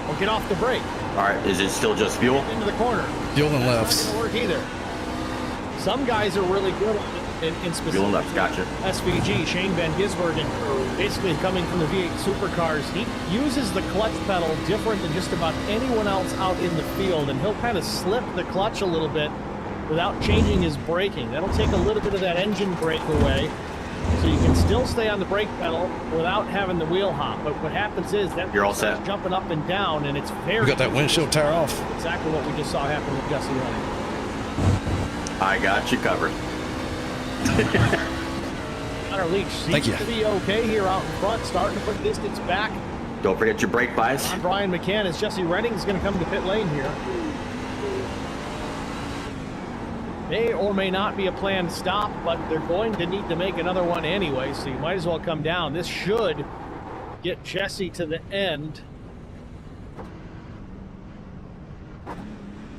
Or get off the brake. All right. Is it still just fuel? Into the corner. Fuel and lefts. Not going to work either. Some guys are really good in specific. Fuel and lefts. Gotcha. SVG, Shane Van Gisbergen, basically coming from the V8 supercars, he uses the clutch pedal different than just about anyone else out in the field, and he'll kind of slip the clutch a little bit without changing his braking. That'll take a little bit of that engine brake away, so you can still stay on the brake pedal without having the wheel hop. But what happens is that you're all set, jumping up and down, and it's very... You got that windshield tire off. Exactly what we just saw happen with Jesse Redding. I got you covered. Connor Leach seems to be okay here out in front, starting to put distance back. Don't forget your brake bias. On Brian McCann, as Jesse Redding is going to come to pit lane here. May or may not be a planned stop, but they're going to need to make another one anyway, so you might as well come down. This should get Jesse to the end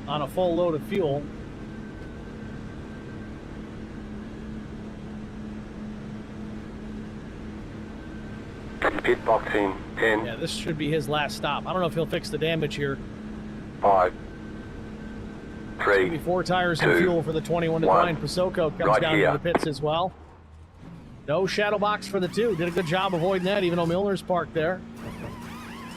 on a full load of fuel. Pit box in 10. Yeah, this should be his last stop. I don't know if he'll fix the damage here. 5, 3, 4 tires 2, and fuel for the 21 to 9. Pasoko comes right down here. to the pits as well. No shadow box for the two. Did a good job avoiding that, even though Milner's parked there.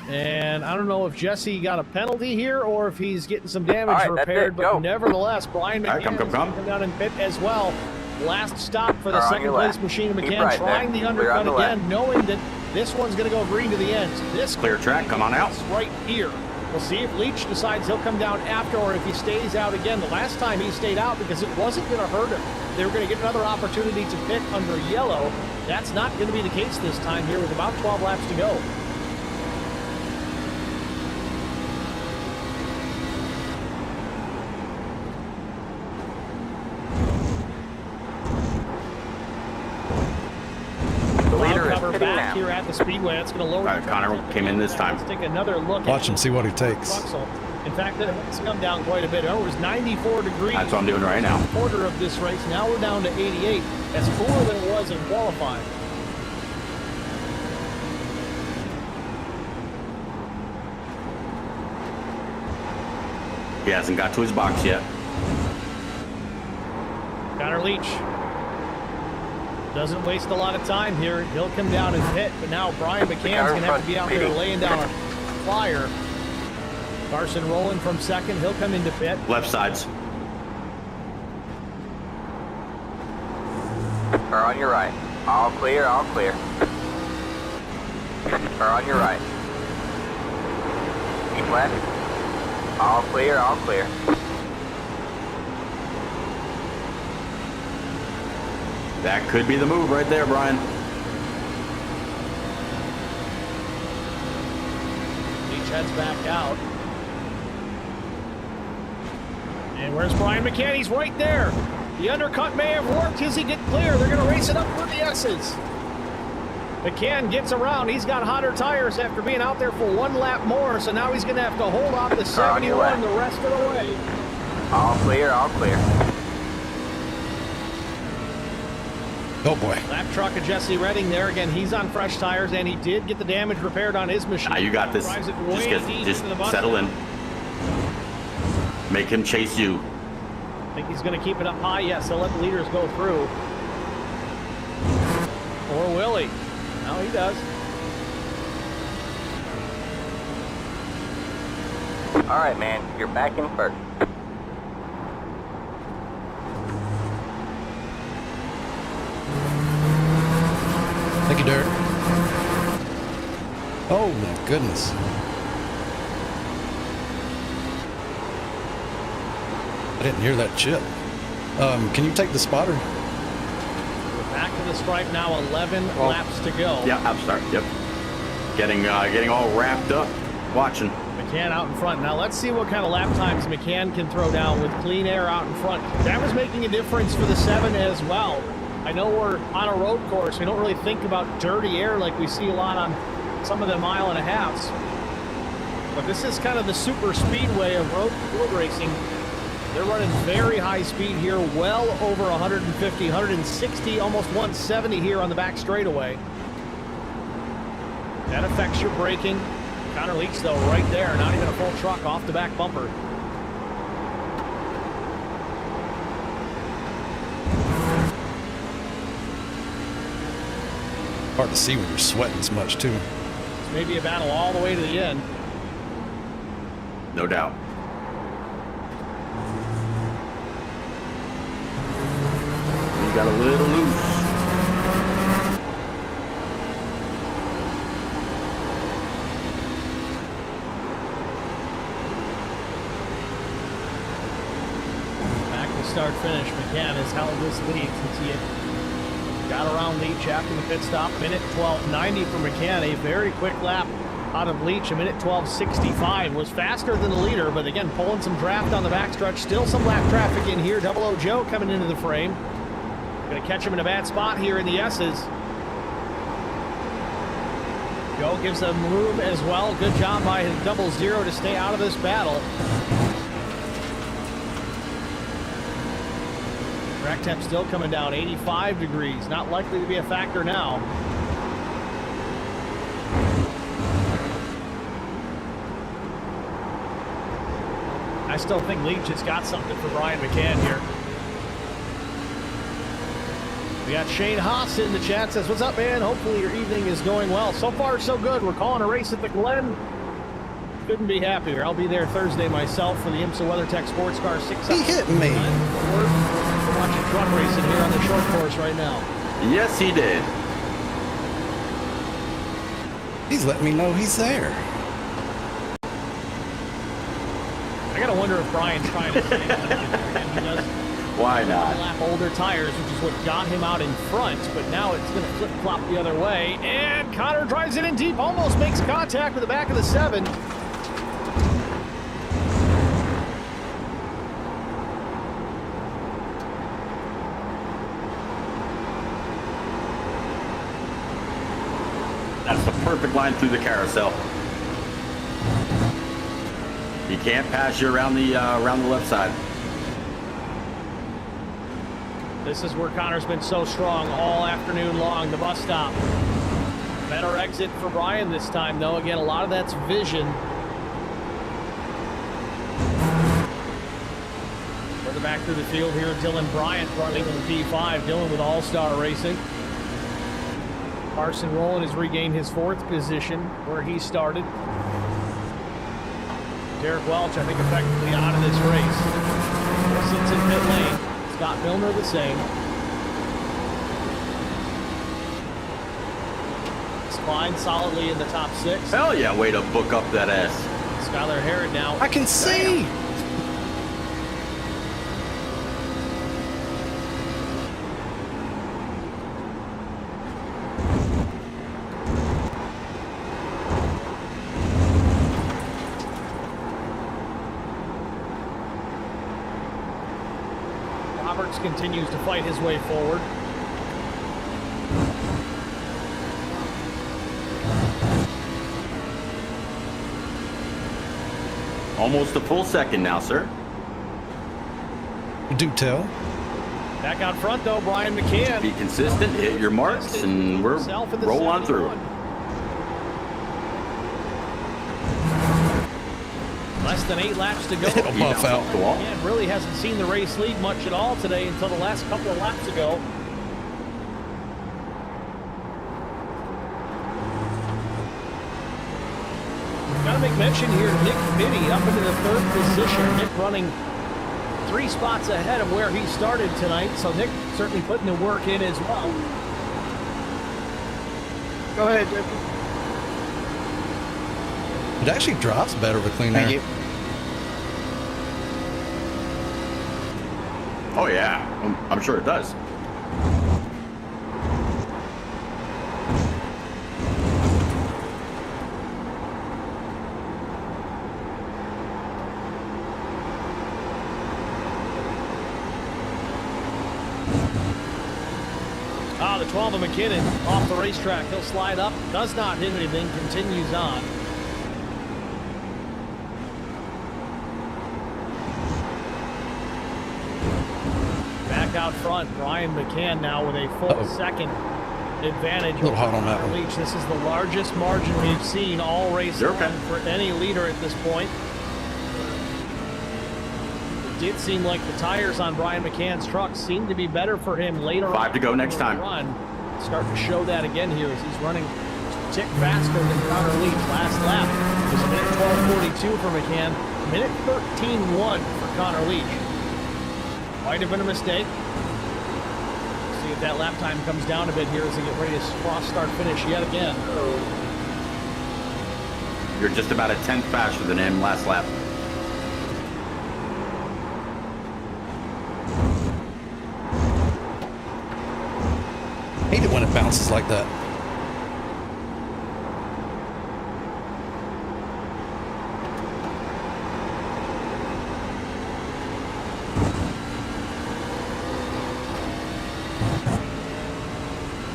And I don't know if Jesse got a penalty here or if he's getting some damage repaired, but nevertheless, Brian McCann is going to come down and pit as well. Last stop for the second place machine of McCann, trying the undercut again, knowing that this one's going to go green to the end. So this clear track, come on out. Right here. We'll see if Leach decides he'll come down after or if he stays out again. The last time he stayed out because it wasn't going to hurt him. They were going to get another opportunity to pit under yellow. That's not going to be the case this time here with about 12 laps to go. Back here at the speedway. That's going to lower. All right, Connor came in this time. Let's take another look. Watch him, see what he takes. In fact, it's come down quite a bit. It was 94 degrees. That's what I'm doing right now. Quarter of this race. Now we're down to 88. That's cooler than it was in qualifying. He hasn't got to his box yet. Connor Leach doesn't waste a lot of time here. He'll come down and hit, but now Brian McCann's going to have to be out there laying down a flyer. Carson rolling from second. He'll come into pit. Left sides. Or on your right. All clear, all clear. Or on your right. Keep left. All clear, all clear. That could be the move right there, Brian. Leach heads back out. And where's Brian McCann? He's right there. The undercut may have worked. Does he get clear? They're going to race it up for the S's. McCann gets around. He's got hotter tires after being out there for one lap more, so now he's going to have to hold off the 71 the rest of the way. All clear, all clear. Oh boy. Lap truck of Jesse Redding there. Again, he's on fresh tires, and he did get the damage repaired on his machine. Now you got this. Just settle in. Make him chase you. I think he's going to keep it up high. Yes, he'll let the leaders go through. Or will he? No, he does. All right, man. You're back in first. Thank you, Derek. Oh my goodness. I didn't hear that chip. Can you take the spotter? We're back to the stripe now, 11 laps to go. Yeah, I'm sorry. Yep. Getting all wrapped up, watching. McCann out in front. Now let's see what kind of lap times McCann can throw down with clean air out in front. That was making a difference for the 7 as well. I know we're on a road course. We don't really think about dirty air like we see a lot on some of the mile and a halves. But this is kind of the super speedway of road racing. They're running very high speed here, well over 150, 160, almost 170 here on the back straightaway. That affects your braking. Connor Leach, though, right there. Not even a full truck off the back bumper. Hard to see when you're sweating as much, too. It's maybe a battle all the way to the end. No doubt. He got a little loose. Back to start finish. McCann has held this lead since he had got around Leach after the pit stop. Minute 12:90 for McCann. A very quick lap out of Leach. A minute 12:65 was faster than the leader, but again, pulling some draft on the backstretch. Still some lap traffic in here. Double O Joe coming into the frame. Going to catch him in a bad spot here in the S's. Joe gives them room as well. Good job by his 00 to stay out of this battle. Track temp still coming down, 85 degrees. Not likely to be a factor now. I still think Leach has got something for Brian McCann here. We got Shane Haas in the chat, says, what's up, man? Hopefully your evening is going well. So far, so good. We're calling a race at the Glen. Couldn't be happier. I'll be there Thursday myself for the IMSA WeatherTech Sports Car 6. He hit me. We're watching truck racing here on the short course right now. Yes, he did. He's letting me know he's there. I gotta wonder if Brian's trying to say something. He does Why not? lap older tires, which is what got him out in front, but now it's going to flip-flop the other way, and Connor drives it in deep, almost makes contact with the back of the 7. That's the perfect line through the carousel. He can't pass you around the left side. This is where Connor's been so strong all afternoon long, the bus stop. Better exit for Brian this time, though. Again, a lot of that's vision. Further back through the field here, Dylan Bryant running in P5. Dylan with All-Star Racing. Carson Rowland has regained his 4th position where he started. Derek Welch, I think, effectively out of this race. Sits in pit lane. Scott Milner the same. Klein solidly in the top 6. Hell yeah, way to book up that ass. Skylar Herod now. I can see. Roberts continues to fight his way forward. Almost a full second now, sir. Do tell. Back out front, though, Brian McCann. Be consistent, hit your marks, and we're roll on through. Less than 8 laps to go. It'll buff out. McCann really hasn't seen the race lead much at all today until the last couple of laps ago. Got to make mention here, Nick Biddy up into the 3rd position. Nick running 3 spots ahead of where he started tonight, so Nick certainly putting the work in as well. Go ahead, Jeffy. It actually drops better with clean air. Thank you. Oh yeah, I'm sure it does. The 12 of McKinnon off the racetrack. He'll slide up, does not hit anything, continues on. Back out front, Brian McCann now with a full second advantage. A little hot on that one. Leach. This is the largest margin we've seen all race long for any leader at this point. It did seem like the tires on Brian McCann's truck seemed to be better for him later. 5 to go next time. Run. Starting to show that again here as he's running just a tick faster than Connor Leach. Last lap was a minute 12:42 for McCann, minute 13:1 for Connor Leach. Might have been a mistake. See if that lap time comes down a bit here as they get ready to cross start finish yet again. You're just about a 10th faster than him last lap. Hate it when it bounces like that.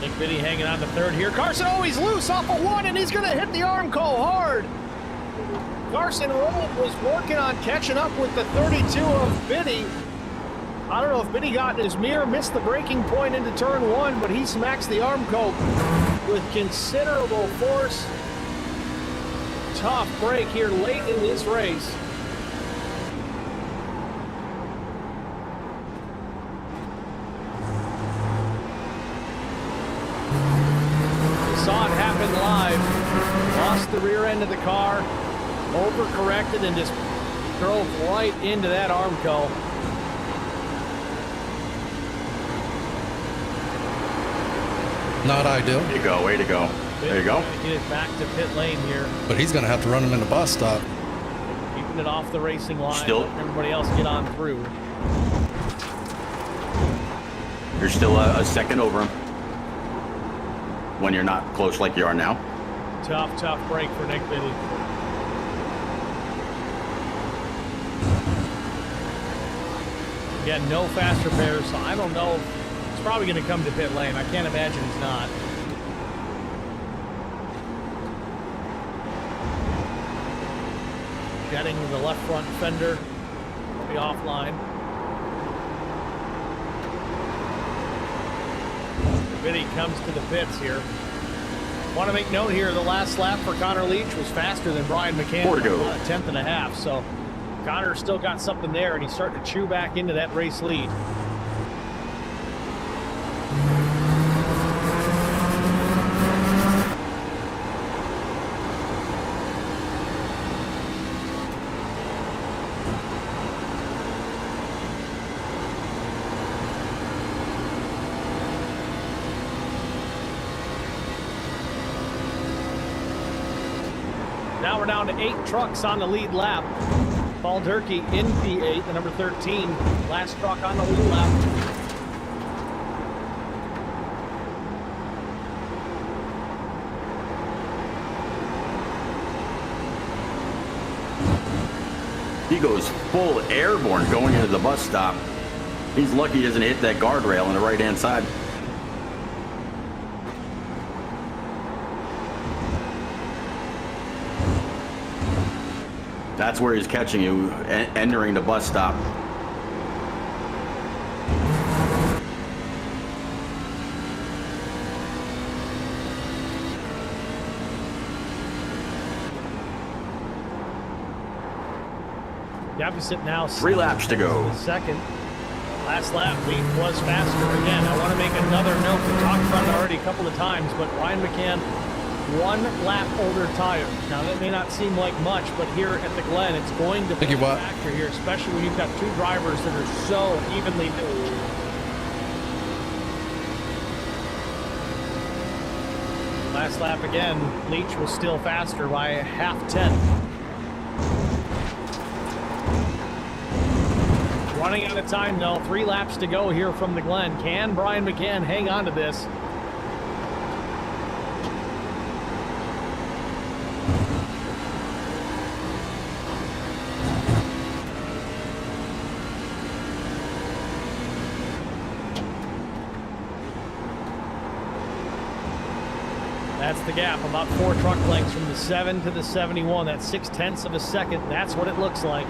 Nick Biddy hanging on to 3rd here. Carson always loose off of 1, and he's going to hit the Armco hard. Carson Rowland was working on catching up with the 32 of Biddy. I don't know if Biddy got in his mirror, missed the braking point into turn 1, but he smacks the Armco with considerable force. Tough break here late in this race. live. Lost the rear end of the car, overcorrected, and just drove right into that Armco. Not ideal. Way to go, way to go. There you go. Get it back to pit lane here. But he's going to have to run him in the bus stop. Keeping it off the racing line. Still, letting everybody else get on through. You're still a second over him when you're not close like you are now. Tough break for Nick Biddy. Again, no faster pairs, so I don't know. He's probably going to come to pit lane. I can't imagine he's not. Jetting the left front fender. Will be offline. Biddy comes to the pits here. Want to make note here, the last lap for Connor Leach was faster than Brian McCann, about a tenth and a half. So Connor still got something there, and he's starting to chew back into that race lead. Now we're down to 8 trucks on the lead lap. Paul Durkee in P8, the number 13, last truck on the lead lap. He goes full airborne going into the bus stop. He's lucky he doesn't hit that guardrail on the right-hand side. That's where he's catching you, entering the bus stop. Deficit now 3 laps to go. Second. Last lap, Leach was faster. Again, I want to make another note. We talked about it already a couple of times, but Ryan McCann, 1 lap older tire. Now, that may not seem like much, but here at the Glen, it's going to be a factor here, especially when you've got 2 drivers that are so evenly matched. Last lap again, Leach was still faster by a half tenth. Running out of time though, 3 laps to go here from the Glen. Can Brian McCann hang on to this? That's the gap, about 4 truck lengths from the 7 to the 71. That's 0.6 of a second. That's what it looks like.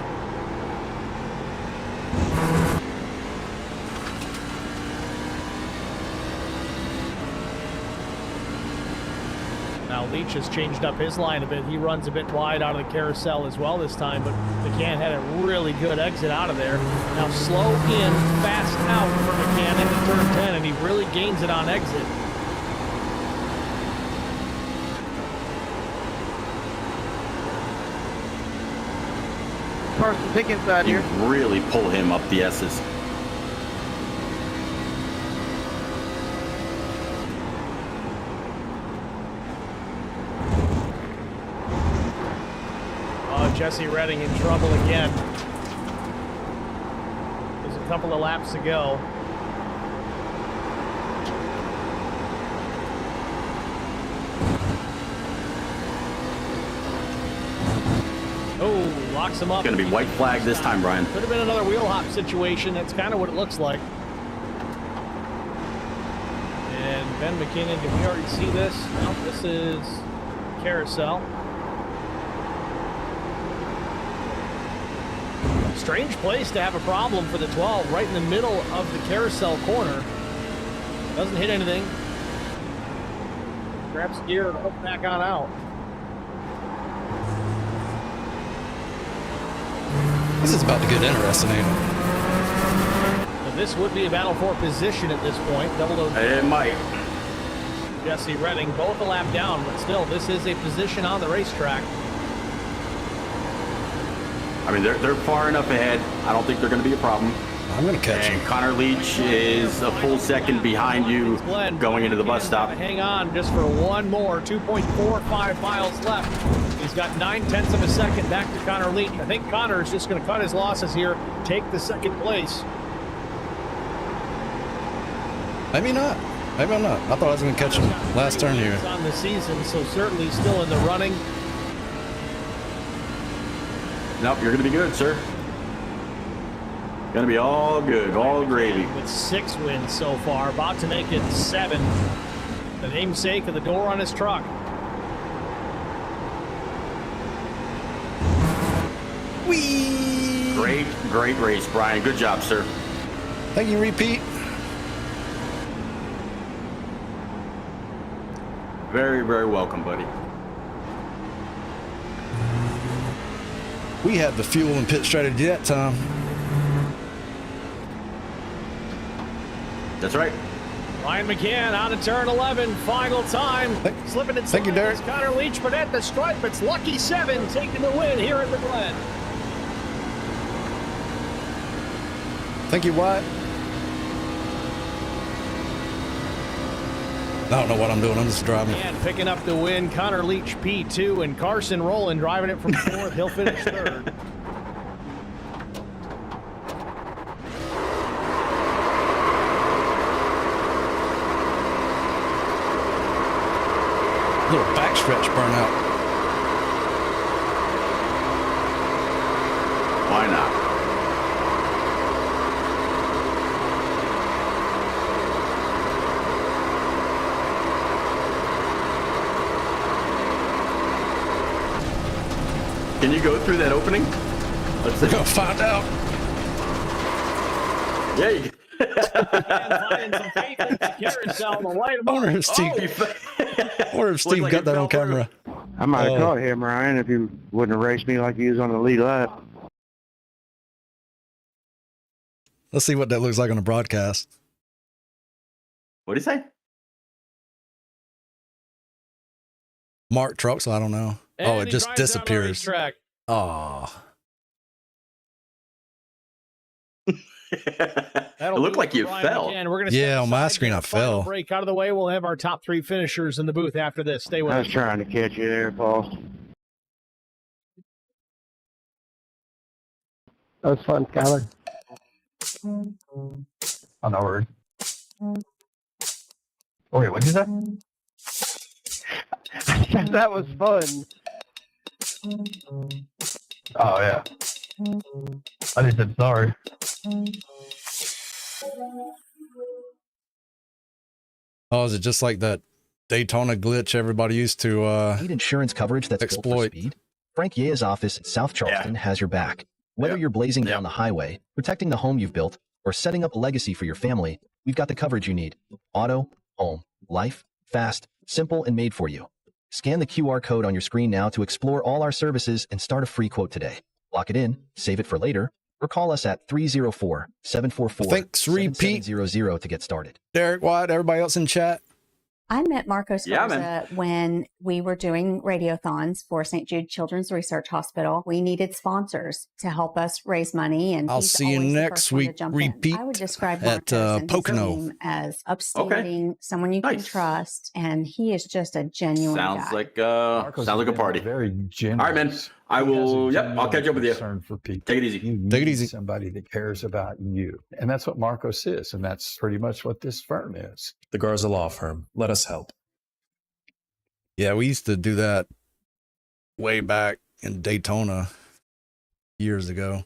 Now Leach has changed up his line a bit. He runs a bit wide out of the carousel as well this time, but McCann had a really good exit out of there. Now slow in, fast out for McCann into turn 10, and he really gains it on exit. Carson, pick inside here. Really pull him up the S's. Oh, Jesse Redding in trouble again. There's a couple of laps to go. Oh, locks him up. It's going to be white flag this time, Brian. Could have been another wheel hop situation. That's kind of what it looks like. And Ben McKinnon, did we already see this? No, this is carousel. Strange place to have a problem for the 12, right in the middle of the carousel corner. Doesn't hit anything. Grabs gear and hook back on out. This is about to get interesting, ain't it? Now this would be a battle for position at this point. Double O. It might. Jesse Redding, both a lap down, but still, this is a position on the racetrack. I mean, they're far enough ahead. I don't think they're going to be a problem. I'm going to catch him. Connor Leach is a full second behind you going into the bus stop. Hang on just for one more, 2.45 miles left. He's got 9/10 of a second back to Connor Leach. I think Connor is just going to cut his losses here, take the second place. Maybe not. Maybe I'm not. I thought I was going to catch him last turn here. On the season, so certainly still in the running. Nope, you're going to be good, sir. Going to be all good, all gravy. With 6 wins so far, about to make it 7. The namesake of the door on his truck. Whee! Great race, Brian. Good job, sir. Thank you, Repeat. Very, very welcome, buddy. We had the fuel and pit strategy that time. That's right. Ryan McCann out of turn 11, final time. Slipping it. Thank you, Derek. Connor Leach, but at the stripe, it's Lucky 7 taking the win here at the Glen. Thank you, Wyatt. I don't know what I'm doing. I'm just driving. And picking up the win, Connor Leach P2 and Carson Rowland driving it from 4th. He'll finish 3rd. Little backstretch burnout. Why not? Can you go through that opening? We're going to find out. Yeah, you I wonder if Steve got that on camera. I might have caught him, Ryan, if you wouldn't have raced me like he was on the lead lap. Let's see what that looks like on the broadcast. What did he say? Mark trucks, I don't know. And it just disappears. Oh. It looked like you fell. Yeah, on my screen I fell. Break out of the way. We'll have our top 3 finishers in the booth after this. Stay with us. I was trying to catch you there, Paul. That was fun, Kyler. On the word. Oh, wait, what'd you say? That was fun. Oh, yeah. I just said sorry. Oh, is it just like that Daytona glitch everybody used to Need insurance coverage that's built for exploit? speed? Frank Yea's office in South Charleston has your back. Whether you're blazing down the highway, protecting the home you've built, or setting up a legacy for your family, we've got the coverage you need. Auto, home, life, fast, simple, and made for you. Scan the QR code on your screen now to explore all our services and start a free quote today. Lock it in, save it for later, or call us at 304-744-7700 to get started. Derek, Wyatt, everybody else in chat? I met Marcos Yeah, Garza when we were doing radiothons for St. Jude Children's Research Hospital. We needed sponsors to help us raise money, and I'll he's see you always the next first one to week. jump in. Repeat I would describe at Marcos and his Pocono. team as upstanding, someone you can trust, and he is just a genuine Sounds guy. like a party. Very generous. All right, man. I will. Yep, I'll catch up with you. For people. Take it easy. You need somebody that cares about you, and that's what Marcos is, and that's pretty much what this firm is. The Garza Law Firm. Let us help. Yeah, we used to do that way back in Daytona years ago.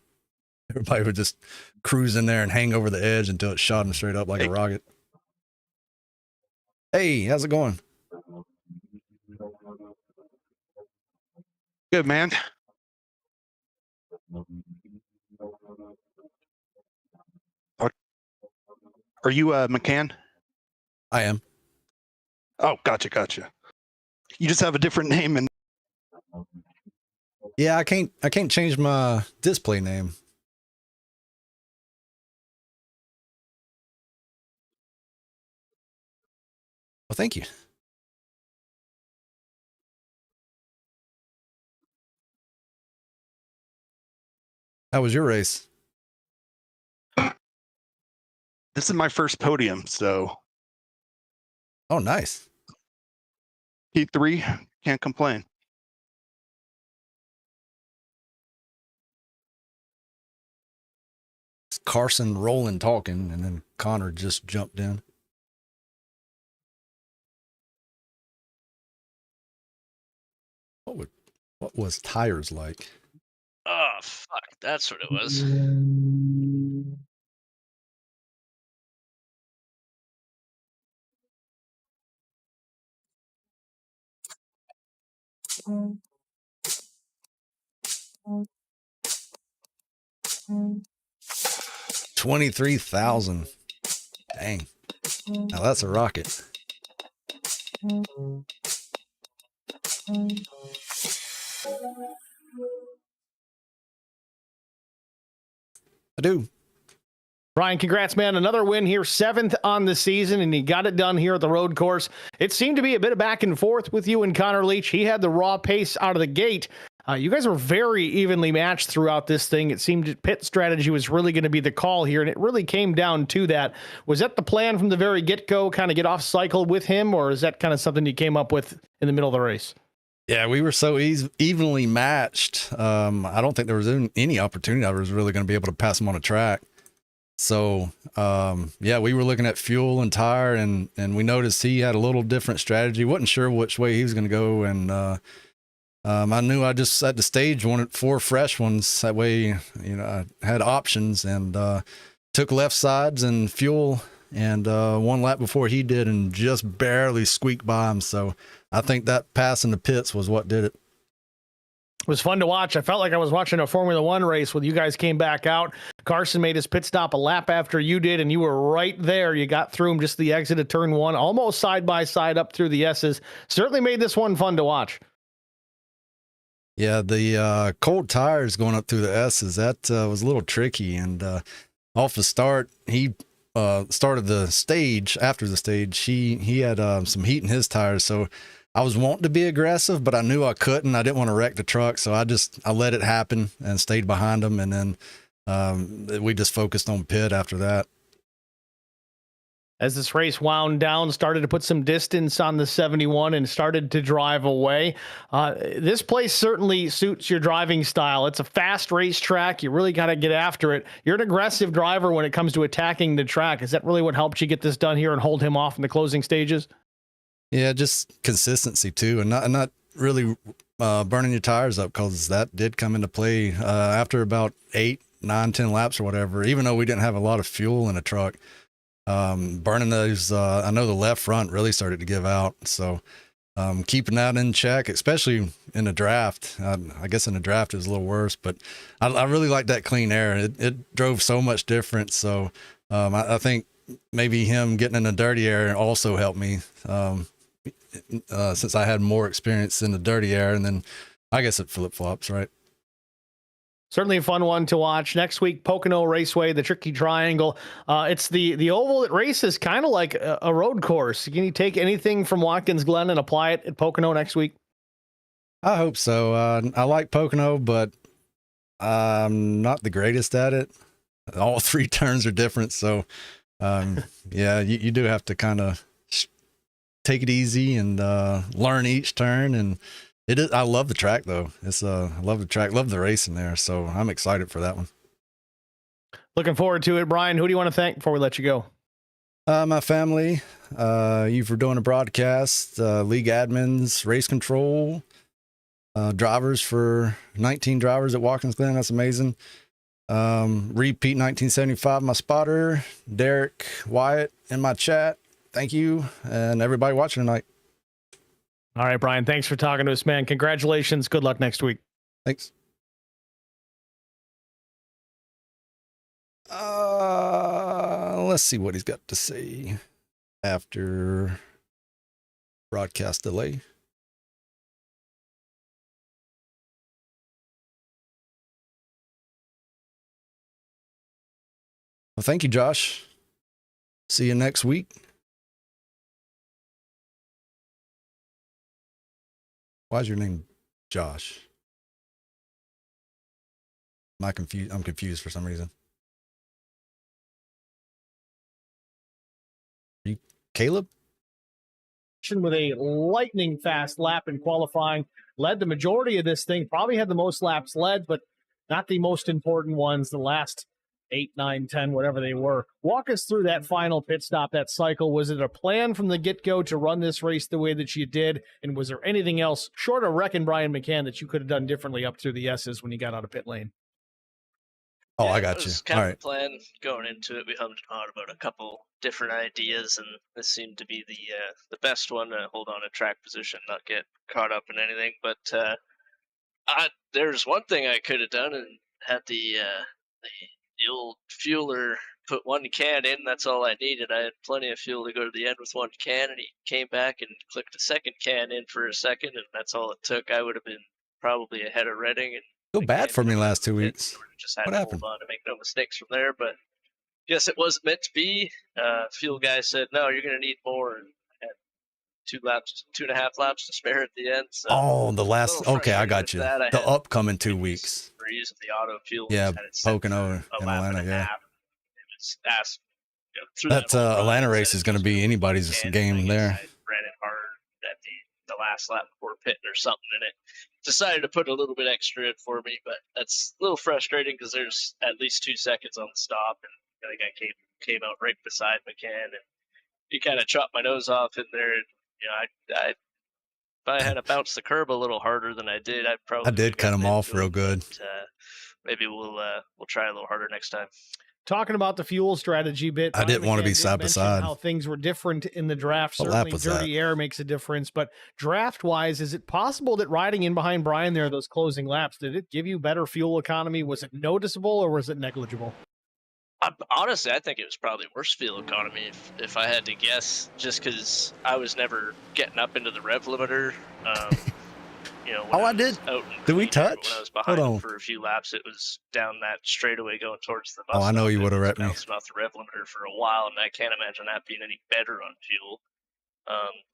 Everybody would just cruise in there and hang over the edge until it shot them straight up like a rocket. Hey, how's it going? Good, man. Are you McCann? I am. Oh, gotcha. You just have a different name and Yeah, I can't change my display name. Well, thank you. How was your race? This is my first podium, so. Oh, nice. P3, can't complain. It's Carson rolling, talking, and then Connor just jumped in. What was tires like? Oh, fuck. That's what it was. $23,000. Dang. Now that's a rocket. I do. Brian, congrats, man. Another win here, 7th on the season, and he got it done here at the road course. It seemed to be a bit of back and forth with you and Connor Leach. He had the raw pace out of the gate. You guys were very evenly matched throughout this thing. It seemed pit strategy was really going to be the call here, and it really came down to that. Was that the plan from the very get-go, kind of get off cycle with him, or is that kind of something you came up with in the middle of the race? Yeah, we were so evenly matched. I don't think there was any opportunity I was really going to be able to pass him on a track. So, yeah, we were looking at fuel and tire, and we noticed he had a little different strategy. Wasn't sure which way he was going to go, and I knew I just at the stage wanted 4 fresh ones. That way, you know, I had options, and took left sides and fuel, and 1 lap before he did, and just barely squeaked by him. So I think that pass in the pits was what did it. It was fun to watch. I felt like I was watching a Formula One race when you guys came back out. Carson made his pit stop a lap after you did, and you were right there. You got through him just the exit of turn 1, almost side by side up through the S's. Certainly made this one fun to watch. Yeah, the cold tires going up through the S's, that was a little tricky. And off the start, he started the stage. After the stage, he had some heat in his tires, so I was wanting to be aggressive, but I knew I couldn't. I didn't want to wreck the truck, so I let it happen and stayed behind him, and then we just focused on pit after that. As this race wound down, started to put some distance on the 71 and started to drive away. This place certainly suits your driving style. It's a fast racetrack. You really got to get after it. You're an aggressive driver when it comes to attacking the track. Is that really what helped you get this done here and hold him off in the closing stages? Yeah, just consistency too, and not really burning your tires up, because that did come into play after about 8, 9, 10 laps or whatever. Even though we didn't have a lot of fuel in the truck, burning those, I know the left front really started to give out. So keeping that in check, especially in the draft. I guess in the draft it was a little worse, but I really like that clean air. It drove so much different. So I think maybe him getting in the dirty air also helped me. Since I had more experience in the dirty air, and then I guess it flip-flops, right? Certainly a fun one to watch. Next week, Pocono Raceway, the Tricky Triangle. It's the oval that races kind of like a road course. Can you take anything from Watkins Glen and apply it at Pocono next week? I hope so. I like Pocono, but I'm not the greatest at it. All 3 turns are different, so yeah, you do have to kind of take it easy and learn each turn. And it is, I love the track though. I love the track, love the racing there. So I'm excited for that one. Looking forward to it. Brian, who do you want to thank before we let you go? My family, you for doing a broadcast, league admins, race control, drivers for 19 drivers at Watkins Glen. That's amazing. Repeat 1975, my spotter, Derek, Wyatt, in my chat. Thank you, and everybody watching tonight. All right, Brian, thanks for talking to us, man. Congratulations. Good luck next week. Thanks. Let's see what he's got to say after broadcast delay. Well, thank you, Josh. See you next week. Why is your name Josh? Am I confused? I'm confused for some reason. Are you Caleb? With a lightning fast lap in qualifying, led the majority of this thing, probably had the most laps led, but not the most important ones, the last 8, 9, 10, whatever they were. Walk us through that final pit stop, that cycle. Was it a plan from the get-go to run this race the way that you did? And was there anything else, short of wrecking Brian McCann, that you could have done differently up through the S's when you got out of pit lane? Oh, I got It you. was kind of the plan going into it. We hummed on about a couple different ideas, and this seemed to be the best one to hold on to track position, not get caught up in anything. But there's one thing I could have done and had the old fueler put one can in. That's all I needed. I had plenty of fuel to go to the end with one can, and he came back and clicked a second can in for a second, and that's all it took. I would have been probably ahead of Redding. And Go bad for me last 2 weeks. just had What to happened? hold on to make no mistakes from there. But guess it wasn't meant to be. Fuel guy said, no, you're going to need more. And I had 2.5 laps to spare at the end. So Oh, the last. Okay, I got you. that. I The had upcoming 2 weeks. for using the auto fuel. Yeah, had it set Pocono for a and lap Atlanta. and a Yeah, half. It was asked, through that whole run, Atlanta it race said is going to be anybody's game there. I ran it hard at the last lap before pitting or something, and it decided to put a little bit extra in for me, but that's a little frustrating because there's at least 2 seconds on the stop, and I think I came out right beside McCann, and he kind of chopped my nose off in there. And, if I had to bounce the curb a little harder than I did, I did cut him off real good. But, maybe we'll try a little harder next time. Talking about the fuel strategy bit, I didn't want to be did side by mention side. how things were different in the draft. What lap Certainly was dirty air makes a difference, but draft-wise, is it possible that riding in behind Brian there, those closing laps, did it give you better fuel economy? Was it noticeable or was it negligible? Honestly, I think it was probably worse fuel economy if I had to guess, just because I was never getting up into the rev limiter. I did. Did we touch? When I was behind Hold him on. for a few laps, it was down that straightaway going towards the bus. Oh, I know you would have wrecked me. Bouncing off the rev limiter for a while, and I can't imagine that being any better on fuel.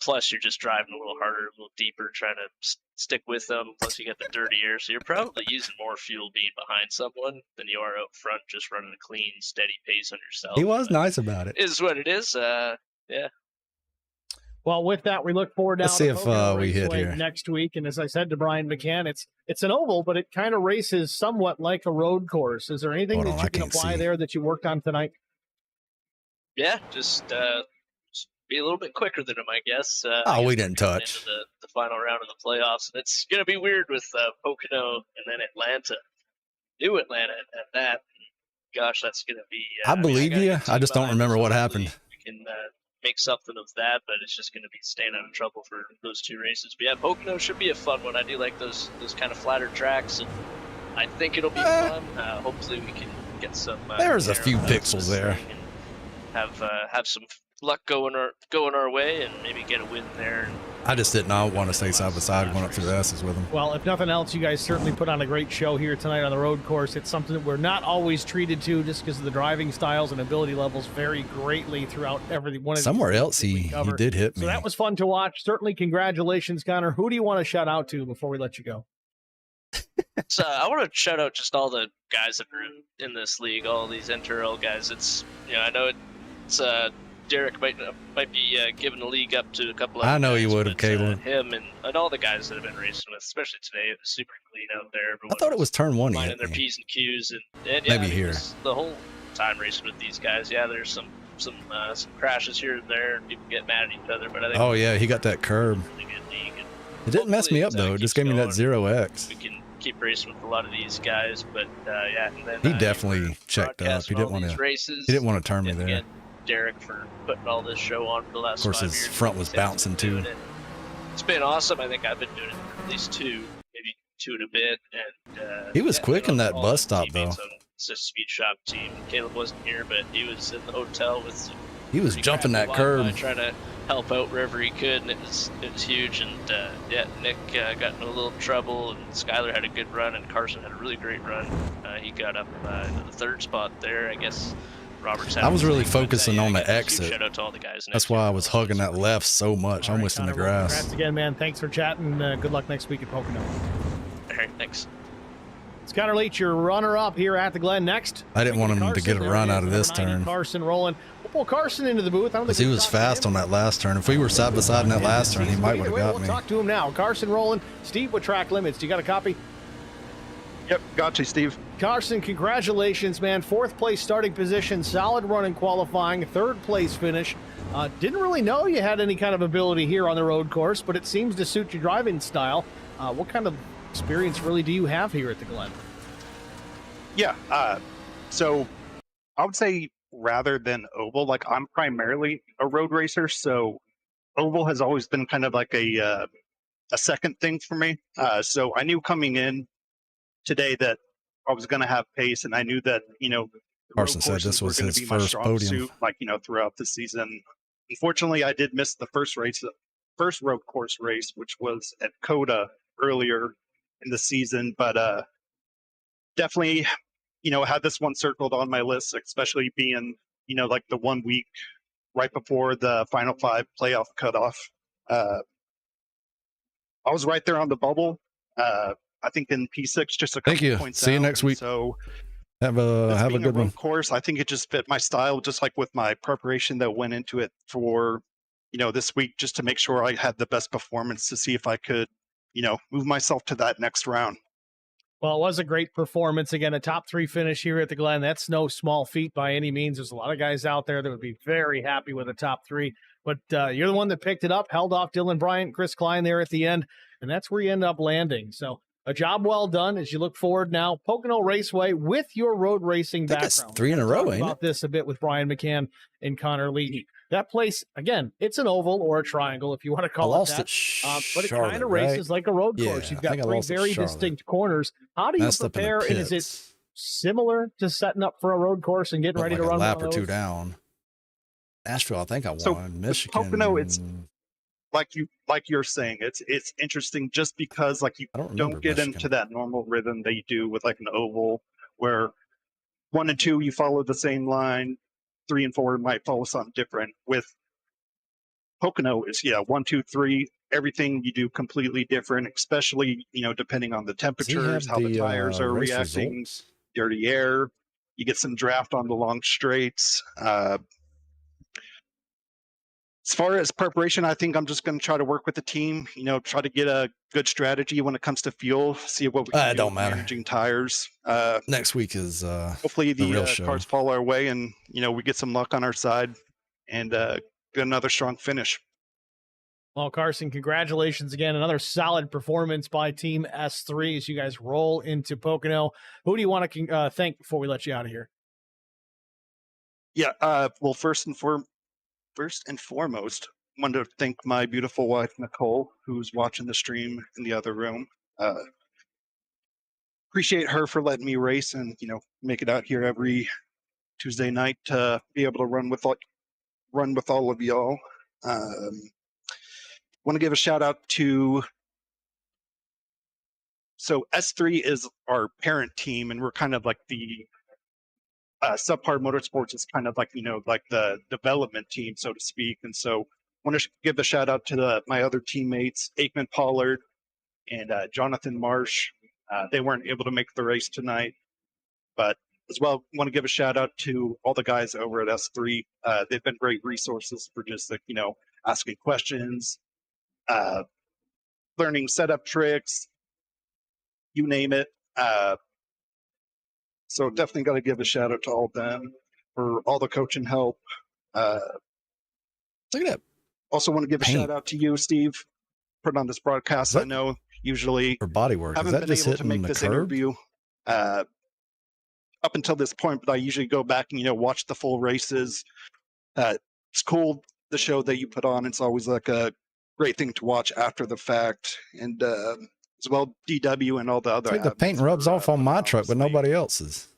Plus, you're just driving a little harder, a little deeper, trying to stick with them. Plus, you get the dirty air, so you're probably using more fuel being behind someone than you are out front, just running a clean, steady pace on yourself. He was nice about it. Is what it is. Yeah. Well, with that, we look forward now Let's see to if Pocono we hit Raceway here. next week. And as I said to Brian McCann, it's an oval, but it kind of races somewhat like a road course. Is there anything Hold that on, you I can can't apply see. there that you worked on tonight? Yeah, just be a little bit quicker than him, I guess. Oh, we didn't touch. Into the final round of the playoffs, and it's going to be weird with Pocono and then Atlanta, new Atlanta at that. Gosh, that's going to be. I believe you. I just don't remember what happened. We can make something of that, but it's just going to be staying out of trouble for those 2 races. But yeah, Pocono should be a fun one. I do like those kind of flatter tracks, and I think it'll be fun. Hopefully, we can get some. There's a few pixels there. And have some luck going our way, and maybe get a win there. I just did not want to stay side by side going up through the S's with him. Well, if nothing else, you guys certainly put on a great show here tonight on the road course. It's something that we're not always treated to just because of the driving styles and ability levels vary greatly throughout every one of these Somewhere races else that we he cover. did hit me. So that was fun to watch. Certainly congratulations, Connor. Who do you want to shout out to before we let you go? So I want to shout out just all the guys that are in this league, all these NTRL guys. It's I know it's Derek might be giving the league up to a couple of I know guys, you would have, but, Caleb. him and all the guys that have been racing with, especially today. It was super clean out there. I thought it was turn 1 he minding hit their me. P's and Q's, and yeah, Maybe here. the whole time racing with these guys. Yeah, there's some crashes here and there, and people get mad at each other. But I think Oh, yeah, he got that curb. really good league. And It didn't mess me up, though. It just gave me that 0x. we can keep racing with a lot of these guys, but yeah, and then He definitely checked up. He didn't want to. races. He didn't want to turn me And there. again, Derek for putting all this show on for the last Of course, 5 his years. front was He's been bouncing too. doing it. It's been awesome. I think I've been doing it for at least 2, maybe 2 and a bit. And He was yeah, quick and in that all bus his stop, though. teammates on the speed shop team. Caleb wasn't here, but he was in the hotel with some. He was pretty jumping crappy that curb. Wi-Fi, trying to help out wherever he could, and it was huge. And yeah, Nick got in a little trouble, and Skyler had a good run, and Carson had a really great run. He got up into the 3rd spot there, I guess. Robert's I was really focusing on the again, huge exit. Shout out to all the guys. That's why I was hugging that left so much, All right, almost in the Connor, well, grass. Congrats again, man. Thanks for chatting. Good luck next week at Pocono. All right, thanks. Skyler Leach, your runner-up here at the Glen. Next, I didn't want him to get a run out of this turn. Carson rolling. We'll pull Carson into the booth. Because he was fast on that last turn. If we were side by side in that last turn, he might would have got me. We'll talk to him now. Carson rolling. Steve with Track Limits. Do you got a copy? Yep, got you, Steve. Carson, congratulations, man. 4th place starting position, solid run in qualifying, 3rd place finish. Didn't really know you had any kind of ability here on the road course, but it seems to suit your driving style. What kind of experience really do you have here at the Glen? Yeah, so I would say rather than oval, like I'm primarily a road racer, so oval has always been kind of like a second thing for me. So I knew coming in today that I was going to have pace, and I knew that, Carson said this was his first podium. Suit, throughout the season. Unfortunately, I did miss the first road course race, which was at Coda earlier in the season, but definitely, had this one circled on my list, especially being, the 1 week right before the Final 5 playoff cutoff. I was right there on the bubble. I think in P6, just a couple points. See you next week. So have a good one. Course, I think it just fit my style, just like with my preparation that went into it for, this week, just to make sure I had the best performance to see if I could, move myself to that next round. Well, it was a great performance. Again, a top 3 finish here at the Glen. That's no small feat by any means. There's a lot of guys out there that would be very happy with a top 3. But you're the one that picked it up, held off Dylan Bryant, Chris Klein there at the end, and that's where you end up landing. So a job well done as you look forward now. Pocono Raceway with your road racing background. It's 3 in a row, ain't it? About this a bit with Brian McCann and Connor Lee. That place, again, it's an oval or a triangle if you want to call it that. But it kind of races like a road course. You've got 3 very distinct corners. How do you prepare? And is it similar to setting up for a road course and getting ready to run a lap or 2 down? Nashville, I think I won. Michigan. Pocono, it's like you're saying, it's interesting just because you don't get into that normal rhythm that you do with an oval, where 1 and 2 you follow the same line, 3 and 4 might follow something different. With Pocono, it's 1, 2, 3. Everything you do completely different, especially depending on the temperatures, how the tires are reacting, dirty air. You get some draft on the long straights. As far as preparation, I think I'm just going to try to work with the team, try to get a good strategy when it comes to fuel, see what we can do with managing tires. Next week is hopefully the cars fall our way and, we get some luck on our side and get another strong finish. Well, Carson, congratulations again. Another solid performance by Team S3 as you guys roll into Pocono. Who do you want to thank before we let you out of here? Yeah, well, first and foremost, I want to thank my beautiful wife, Nicole, who's watching the stream in the other room. Appreciate her for letting me race and, make it out here every Tuesday night to be able to run with all of y'all. Want to give a shout out to, so S3 is our parent team, and we're kind of like the Subpar Motorsports is kind of like the development team, so to speak. And so I want to give a shout out to my other teammates, Aikman Pollard and Jonathan Marsh. They weren't able to make the race tonight, but as well, want to give a shout out to all the guys over at S3. They've been great resources for just asking questions, learning setup tricks, you name it. So definitely got to give a shout out to all of them for all the coaching help. Look at that. Also want to give a shout out to you, Steve, put on this broadcast. I know usually for body work. Haven't been able to make this interview up until this point, but I usually go back and watch the full races. It's cool the show that you put on. It's always like a great thing to watch after the fact, and as well, DW and all the other. The paint rubs off on my truck, but nobody else's.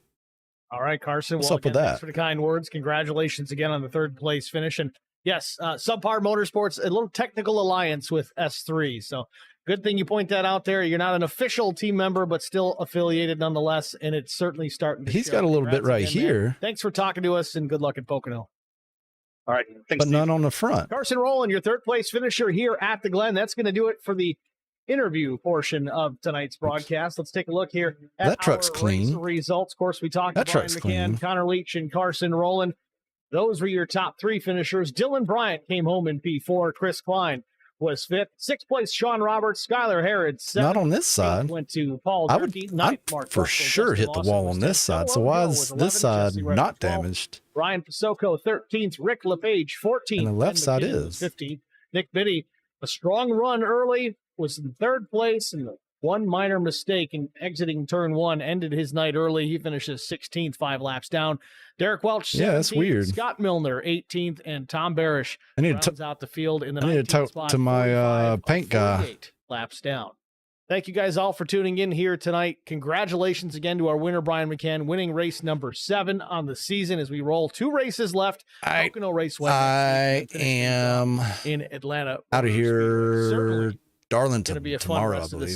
All right, Carson. What's up with that? Thanks for the kind words. Congratulations again on the 3rd place finish. And yes, Subpar Motorsports, a little technical alliance with S3. So good thing you point that out there. You're not an official team member, but still affiliated nonetheless. And it's certainly starting to He's show. got a little bit right here. Man. Thanks for talking to us and good luck at Pocono. All right. Thanks, but Steve. none on the front. Carson Rowland, your 3rd place finisher here at the Glen. That's going to do it for the interview portion of tonight's broadcast. Let's take a look here at That truck's our clean. race results. Of course, we talked That to Brian truck's McCann, clean. Connor Leach, and Carson Rowland. Those were your top three finishers. Dylan Bryant came home in P4. Chris Klein was fifth. Sixth place, Sean Roberts. Skylar Harrod, seventh. Not on this side. Went to Paul I would Durkee. Ninth, Mark for Russell. sure Justin hit the Lawson wall was on this 10th. side. So Noah why Hill is was this 11th. side Jesse Reddick, not 12th. damaged? Ryan Pasoko, 13th. Rick LePage, 14th. And the left Ben side McKinnon is. was 15th. Nick Biddy, a strong run early, was in third place, and one minor mistake in exiting turn one ended his night early. He finishes 16th, 5 laps down. Derek Welch, 17th. Yeah, that's weird. Scott Milner, 18th, and Tom Barish I need rounds out the field in the I need 19th to talk spot, to my 45 paint of guy. 48 laps down. Thank you guys all for tuning in here tonight. Congratulations again to our winner, Brian McCann, winning race number 7 on the season as we roll 2 races left. Pocono Raceway I am in Atlanta. out of here, Certainly Darlington going to be a fun tomorrow, I rest of this believe.